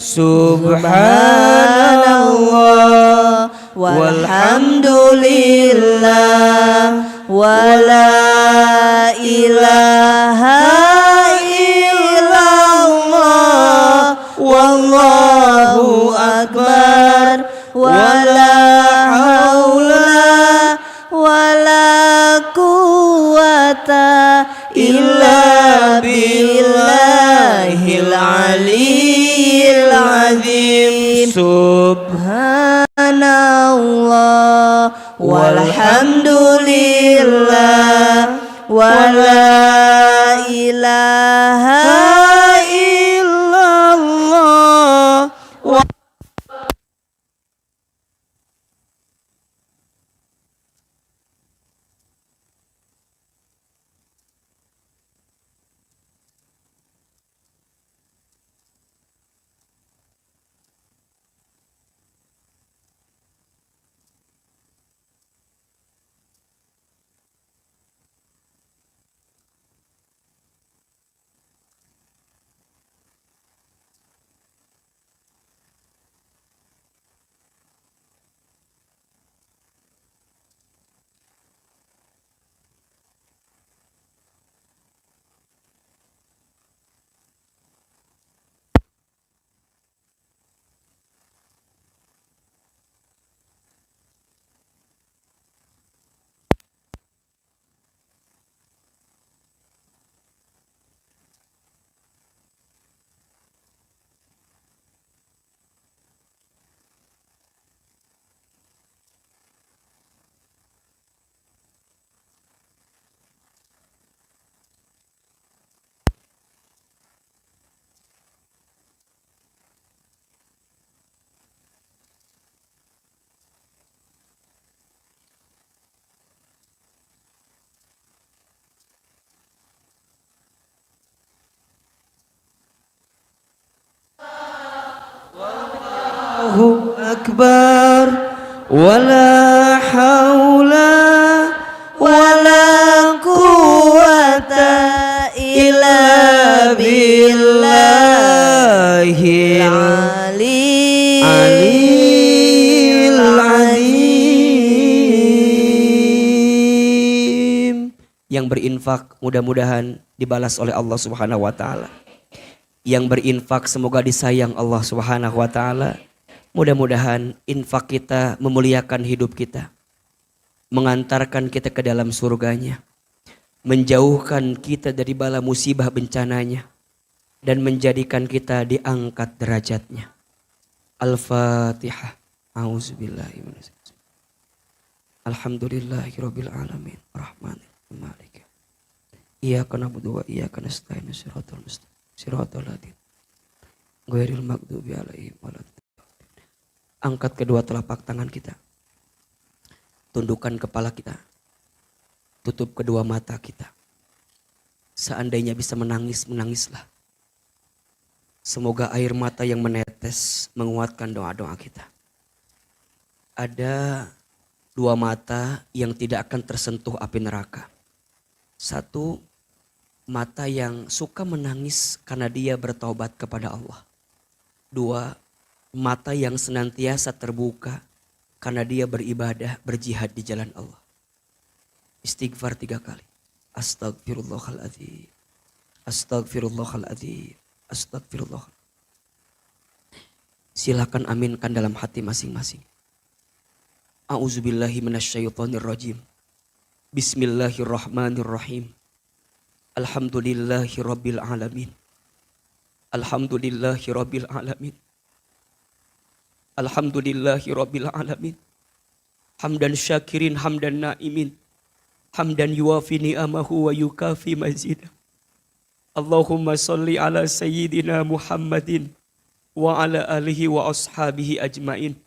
Subhanallah walhamdulillah wala ilaha illallah wallahu akbar wala haula wala quwata illa billahil aliyyil azim. Subhanallah walhamdulillah wala ilaha illallah. Allahu akbar wala haula wala quwata illa billahil aliyyil azim. Yang berinfak mudah-mudahan dibalas oleh Allah Subhanahu wa taala. Yang berinfak semoga disayang Allah Subhanahu wa taala. Mudah-mudahan infak kita memuliakan hidup kita, mengantarkan kita ke dalam surganya, menjauhkan kita dari bala musibah bencananya, dan menjadikan kita diangkat derajatnya. Al-Fatihah. A'udzubillahi minasyaitonir rajim. Alhamdulillahirabbil alamin. Arrahmanirrahim. Maliki. Iyyaka na'budu wa iyyaka nasta'in. Shiratal mustaqim. Shiratal ladzina ghairil maghdubi 'alaihim waladdallin. Angkat kedua telapak tangan kita. Tundukkan kepala kita. Tutup kedua mata kita. Seandainya bisa menangis, menangislah. Semoga air mata yang menetes menguatkan doa-doa kita. Ada dua mata yang tidak akan tersentuh api neraka. Satu, mata yang suka menangis karena dia bertaubat kepada Allah. Dua, mata yang senantiasa terbuka karena dia beribadah, berjihad di jalan Allah. Istighfar 3 kali. Astagfirullahaladzim. Astagfirullahaladzim. Astagfirullah. Silakan aminkan dalam hati masing-masing. A'udzubillahi minasyaitonirrajim. Bismillahirrahmanirrahim. Alhamdulillahi rabbil alamin. Alhamdulillahi rabbil alamin. Alhamdulillahi rabbil alamin. Hamdan syakirin hamdan naimin. Hamdan yuwafi ni'amahu wa yukafi mazidah. Allahumma salli ala sayyidina Muhammadin wa ala alihi wa ashabihi ajmain.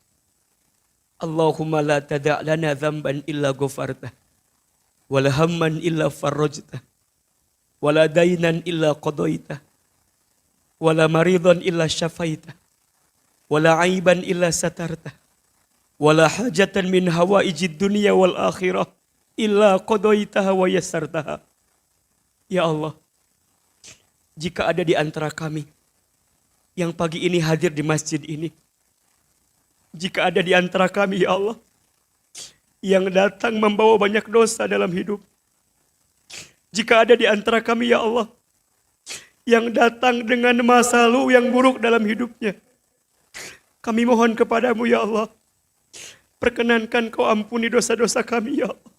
Allahumma la tada' lana dhanban illa ghafartah. Wala hamman illa farrajtah. Wala dainan illa qadaitah. Wala maridan illa syafaitah. Wala aiban illa satartah. Wala hajatan min hawaijid dunia wal akhirah illa qadaitaha wa yassartaha. Ya Allah, jika ada di antara kami yang pagi ini hadir di masjid ini, jika ada di antara kami ya Allah yang datang membawa banyak dosa dalam hidup, jika ada di antara kami ya Allah yang datang dengan masa lalu yang buruk dalam hidupnya, kami mohon kepadamu ya Allah, perkenankan kau ampuni dosa-dosa kami ya Allah.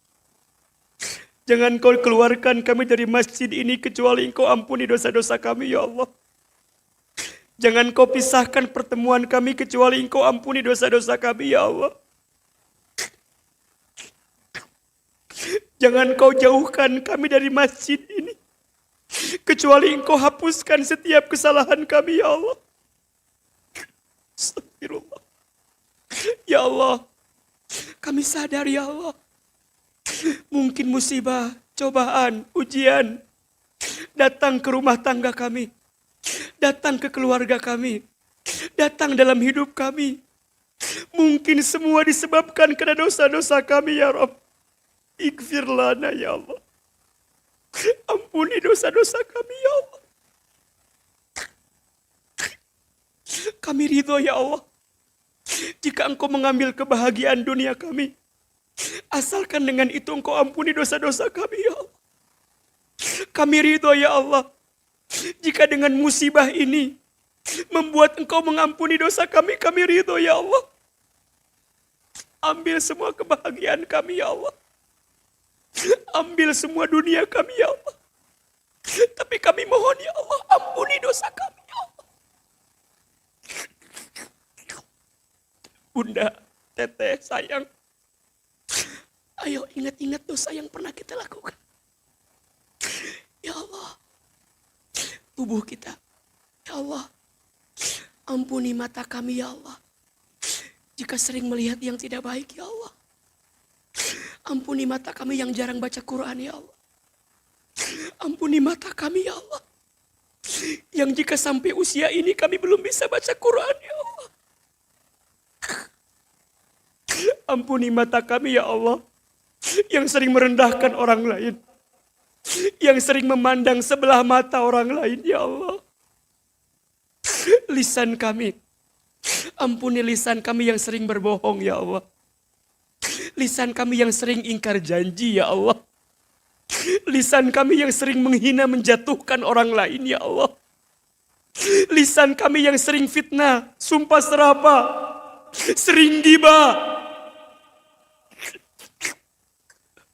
Jangan kau keluarkan kami dari masjid ini kecuali engkau ampuni dosa-dosa kami ya Allah. Jangan kau pisahkan pertemuan kami kecuali engkau ampuni dosa-dosa kami ya Allah. Jangan kau jauhkan kami dari masjid ini kecuali engkau hapuskan setiap kesalahan kami ya Allah. Astagfirullah. Ya Allah, kami sadar ya Allah, mungkin musibah, cobaan, ujian datang ke rumah tangga kami, datang ke keluarga kami, datang dalam hidup kami. Mungkin semua disebabkan karena dosa-dosa kami ya Rabb. Ighfir lana ya Allah. Ampuni dosa-dosa kami ya Allah. Kami ridho ya Allah jika engkau mengambil kebahagiaan dunia kami, asalkan dengan itu engkau ampuni dosa-dosa kami ya Allah. Kami ridho ya Allah jika dengan musibah ini membuat engkau mengampuni dosa kami, kami ridho ya Allah. Ambil semua kebahagiaan kami ya Allah. Ambil semua dunia kami ya Allah. Tapi kami mohon ya Allah, ampuni dosa kami ya Allah. Bunda, teteh, sayang, ayo ingat-ingat dosa yang pernah kita lakukan. Ya Allah, tubuh kita, ya Allah, ampuni mata kami ya Allah. Jika sering melihat yang tidak baik ya Allah. Ampuni mata kami yang jarang baca Quran ya Allah. Ampuni mata kami ya Allah, yang jika sampai usia ini kami belum bisa baca Quran ya Allah. Ampuni mata kami ya Allah, yang sering merendahkan orang lain, yang sering memandang sebelah mata orang lain ya Allah. Lisan kami, ampuni lisan kami yang sering berbohong ya Allah. Lisan kami yang sering ingkar janji ya Allah. Lisan kami yang sering menghina menjatuhkan orang lain ya Allah. Lisan kami yang sering fitnah, sumpah serapah, sering gibah.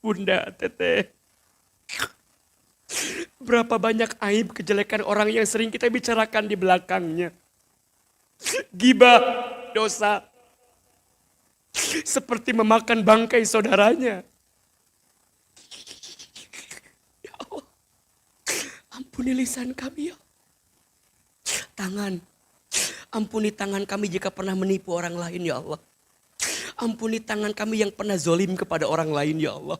Bunda, teteh, berapa banyak aib kejelekan orang yang sering kita bicarakan di belakangnya. Gibah, dosa. Seperti memakan bangkai saudaranya. Ya Allah, ampuni lisan kami ya. Tangan, ampuni tangan kami jika pernah menipu orang lain ya Allah. Ampuni tangan kami yang pernah zolim kepada orang lain ya Allah.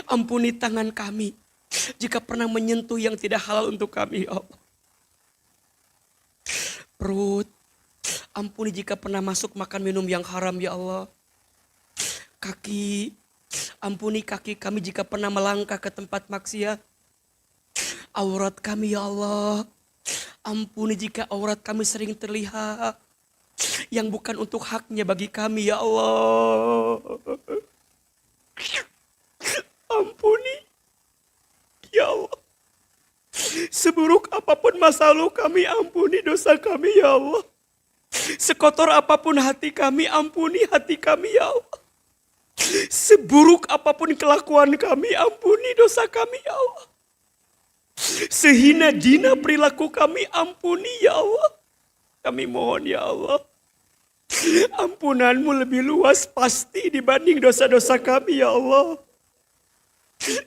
Ampuni tangan kami jika pernah menyentuh yang tidak halal untuk kami ya Allah. Perut, ampuni jika pernah masuk makan minum yang haram ya Allah. Kaki, ampuni kaki kami jika pernah melangkah ke tempat maksiat. Aurat kami ya Allah, ampuni jika aurat kami sering terlihat yang bukan untuk haknya bagi kami ya Allah. Ampuni ya Allah. Seburuk apapun masa lalu kami, ampuni dosa kami ya Allah. Sekotor apapun hati kami, ampuni hati kami ya Allah. Seburuk apapun kelakuan kami, ampuni dosa kami ya Allah. Sehina jina perilaku kami, ampuni ya Allah. Kami mohon ya Allah. Ampunanmu lebih luas pasti dibanding dosa-dosa kami ya Allah.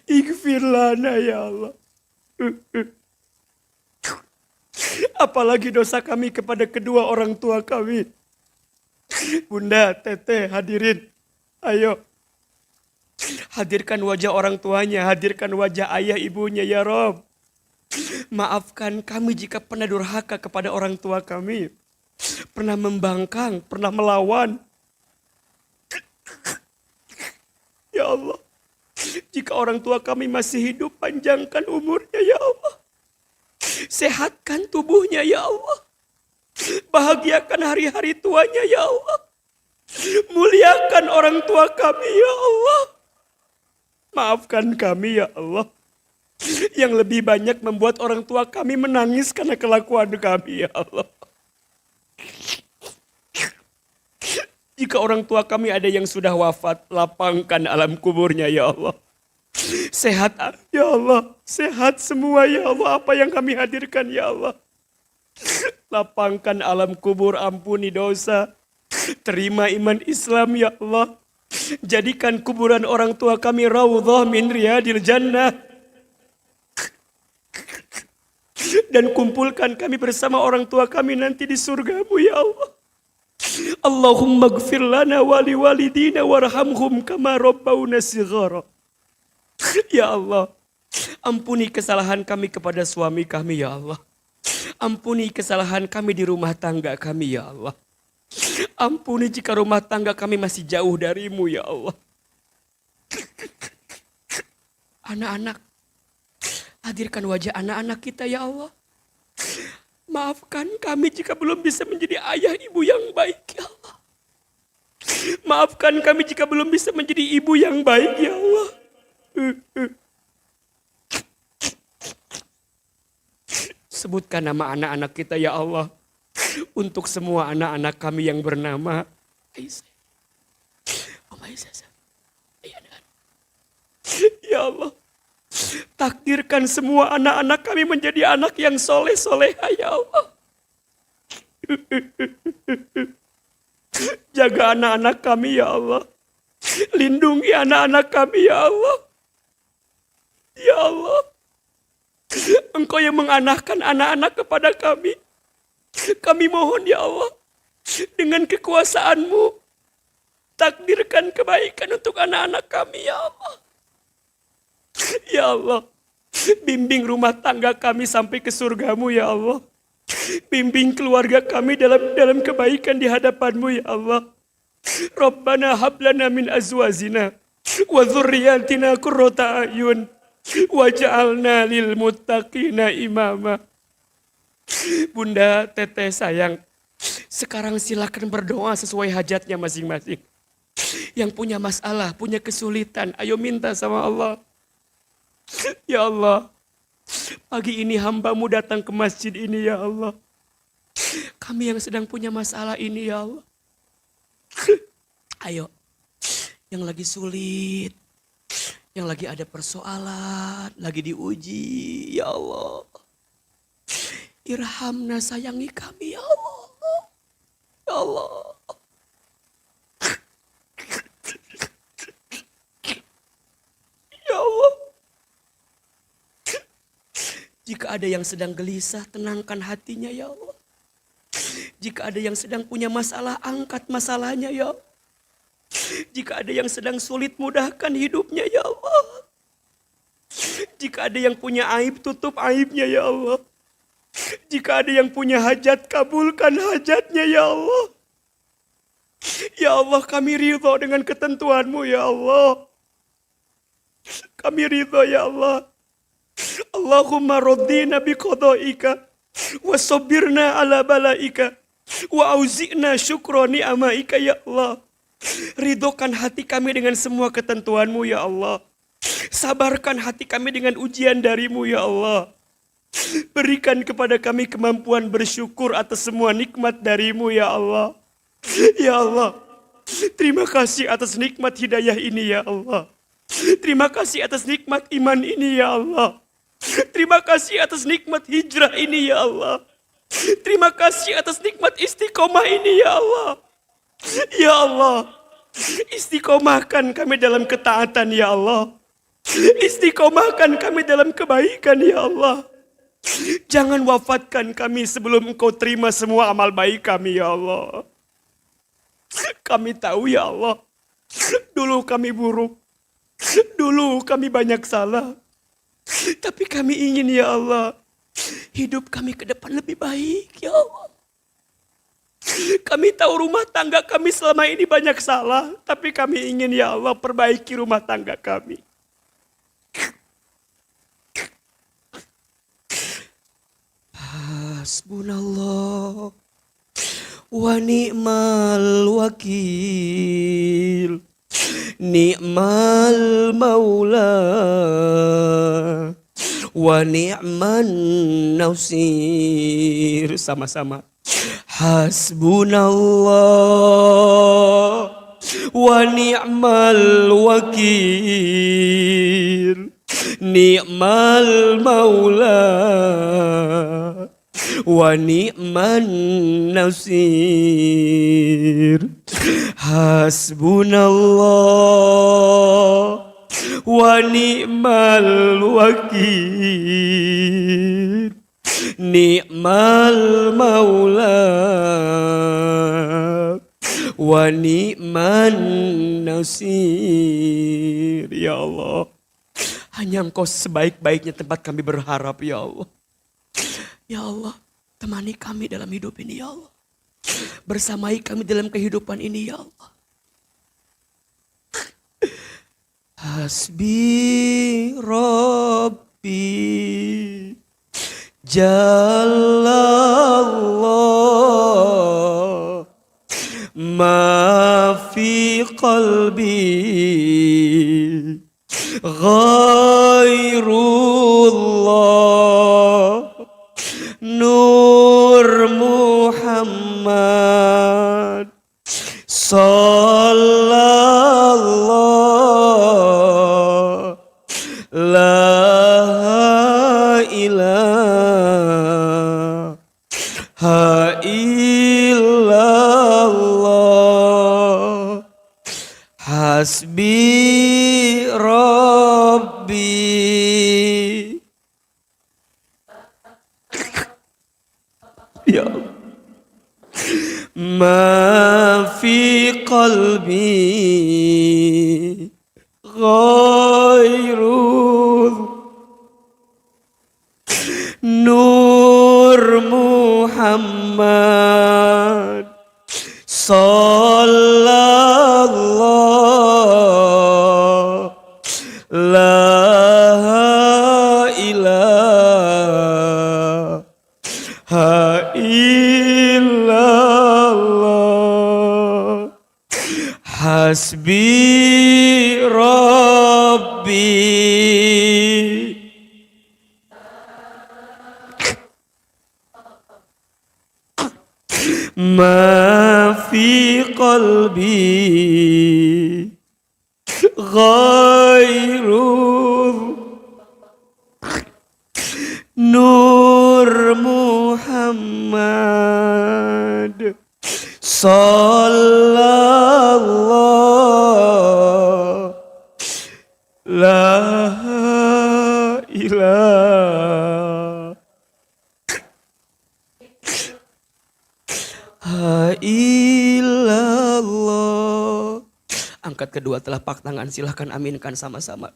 Ighfir lana ya Allah. Apalagi dosa kami kepada kedua orang tua kami. Bunda, Teteh, hadirin. Ayo. Hadirkan wajah orang tuanya, hadirkan wajah ayah ibunya ya Rob. Maafkan kami jika pernah durhaka kepada orang tua kami. Pernah membangkang, pernah melawan. Ya Allah. Jika orang tua kami masih hidup, panjangkan umurnya ya Allah. Sehatkan tubuhnya ya Allah. Bahagiakan hari-hari tuanya ya Allah. Muliakan orang tua kami ya Allah. Maafkan kami ya Allah. Yang lebih banyak membuat orang tua kami menangis karena kelakuan kami ya Allah. Jika orang tua kami ada yang sudah wafat, lapangkan alam kuburnya ya Allah. Sehat ya Allah, sehat semua ya Allah apa yang kami hadirkan ya Allah. Lapangkan alam kubur, ampuni dosa. Terima iman Islam ya Allah. Jadikan kuburan orang tua kami raudhah min riyadil jannah. Dan kumpulkan kami bersama orang tua kami nanti di surgamu ya Allah. Allahumma gfir lana wali walidina warhamhum kama rabbawna shighara. Ya Allah, ampuni kesalahan kami kepada suami kami ya Allah. Ampuni kesalahan kami di rumah tangga kami ya Allah. Ampuni jika rumah tangga kami masih jauh darimu ya Allah. Anak-anak, hadirkan wajah anak-anak kita ya Allah. Maafkan kami jika belum bisa menjadi ayah ibu yang baik ya Allah. Maafkan kami jika belum bisa menjadi ibu yang baik ya Allah. Sebutkan nama anak-anak kita ya Allah. Untuk semua anak-anak kami yang bernama Aisyah. Ya Allah. Takdirkan semua anak-anak kami menjadi anak yang soleh-soleha ya Allah. Jaga anak-anak kami ya Allah. Lindungi anak-anak kami ya Allah. Ya Allah. Engkau yang menganahkan anak-anak kepada kami. Kami mohon ya Allah. Dengan kekuasaan-Mu. Takdirkan kebaikan untuk anak-anak kami ya Allah. Ya Allah. Bimbing rumah tangga kami sampai ke surga-Mu ya Allah. Bimbing keluarga kami dalam kebaikan di hadapan-Mu ya Allah. Rabbana hablana min azwazina wa dzurriyyatina qurrata a'yun waj'alna lil muttaqina imama. Bunda, Teteh sayang, sekarang silakan berdoa sesuai hajatnya masing-masing. Yang punya masalah, punya kesulitan, ayo minta sama Allah. Ya Allah, pagi ini hamba-Mu datang ke masjid ini ya Allah. Kami yang sedang punya masalah ini ya Allah. Ayo, yang lagi sulit, yang lagi ada persoalan, lagi diuji, ya Allah. Irhamna, sayangi kami ya Allah. Ya Allah. Ya Allah. Jika ada yang sedang gelisah, tenangkan hatinya ya Allah. Jika ada yang sedang punya masalah, angkat masalahnya ya Allah. Jika ada yang sedang sulit, mudahkan hidupnya ya Allah. Jika ada yang punya aib, tutup aibnya ya Allah. Jika ada yang punya hajat, kabulkan hajatnya ya Allah. Ya Allah, kami ridho dengan ketentuan-Mu ya Allah. Kami ridho ya Allah. Allahumma raddina biqada'ika wa sabirna ala balaika wa auzi'na syukra ni'amaika ya Allah. Ridhokan hati kami dengan semua ketentuan-Mu ya Allah. Sabarkan hati kami dengan ujian dari-Mu ya Allah. Berikan kepada kami kemampuan bersyukur atas semua nikmat dari-Mu ya Allah. Ya Allah, terima kasih atas nikmat hidayah ini ya Allah. Terima kasih atas nikmat iman ini ya Allah. Terima kasih atas nikmat hijrah ini ya Allah. Terima kasih atas nikmat istiqomah ini ya Allah. Ya Allah, istiqomahkan kami dalam ketaatan ya Allah. Istiqomahkan kami dalam kebaikan ya Allah. Jangan wafatkan kami sebelum Engkau terima semua amal baik kami ya Allah. Kami tahu ya Allah, dulu kami buruk, dulu kami banyak salah. Tapi kami ingin ya Allah, hidup kami ke depan lebih baik ya Allah. Kami tahu rumah tangga kami selama ini banyak salah, tapi kami ingin ya Allah perbaiki rumah tangga kami. Hasbunallah wa ni'mal wakil, ni'mal maula wa ni'man nasir. Sama-sama. Hasbunallah wa ni'mal wakil, ni'mal maula wa ni'man nasir. Hasbunallah wa ni'mal wakil, ni'mal maula wa ni'man nasir. Ya Allah, hanya Engkau sebaik-baiknya tempat kami berharap ya Allah. Ya Allah, temani kami dalam hidup ini ya Allah. Bersamai kami dalam kehidupan ini ya Allah. Hasbi Rabbi Jalallah ma fi qalbi ghairullah Nur Muhammad Sallallahu La ilaha illallah Hasbi Rabbi. Ya Allah. Ma fi qalbi ghairul Nur Muhammad Sallallahu La ilaha illallah Hasbi Rabbi. Ma fi qalbi ghairul Nur Muhammad Sallallahu La ilaha illallah. Angkat kedua telapak tangan, silahkan aminkan sama-sama.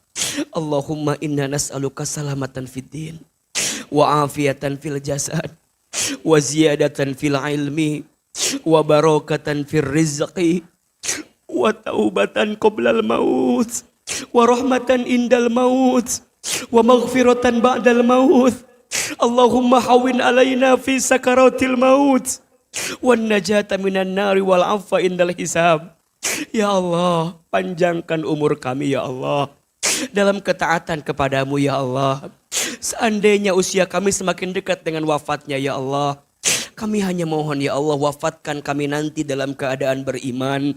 Allahumma inna nas'aluka salamatan fid din wa afiatan fil jasad wa ziyadatan fil ilmi wa barakatan fir rizqi wa taubatan qoblal maut wa rahmatan indal maut wa maghfiratan ba'dal maut. Allahumma hawin alaina fi sakaratil maut wan najata minan nari wal afwa indal hisab. Ya Allah, panjangkan umur kami ya Allah dalam ketaatan kepadamu ya Allah. Seandainya usia kami semakin dekat dengan wafatnya ya Allah, kami hanya mohon ya Allah, wafatkan kami nanti dalam keadaan beriman.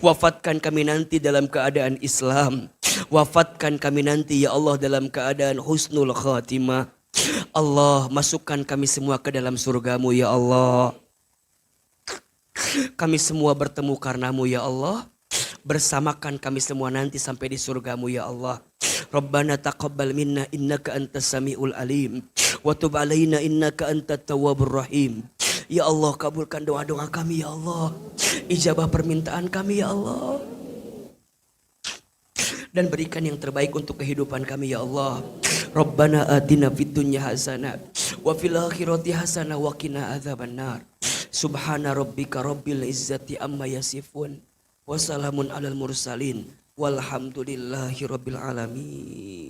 Wafatkan kami nanti dalam keadaan Islam. Wafatkan kami nanti ya Allah dalam keadaan husnul khatimah. Allah, masukkan kami semua ke dalam surgamu ya Allah. Kami semua bertemu karenamu ya Allah. Bersamakan kami semua nanti sampai di surgamu ya Allah. Rabbana taqabbal minna innaka antas samiul alim wa tub alaina innaka antat tawwabur rahim. Ya Allah, kabulkan doa-doa kami ya Allah. Ijabah permintaan kami ya Allah. Dan berikan yang terbaik untuk kehidupan kami ya Allah. Rabbana atina fid dunya hasanah wa fil akhirati hasanah wa qina adzabannar. Subhana rabbika rabbil izzati amma yasifun. Wassalamun alal mursalin. Walhamdulillahi rabbil alamin.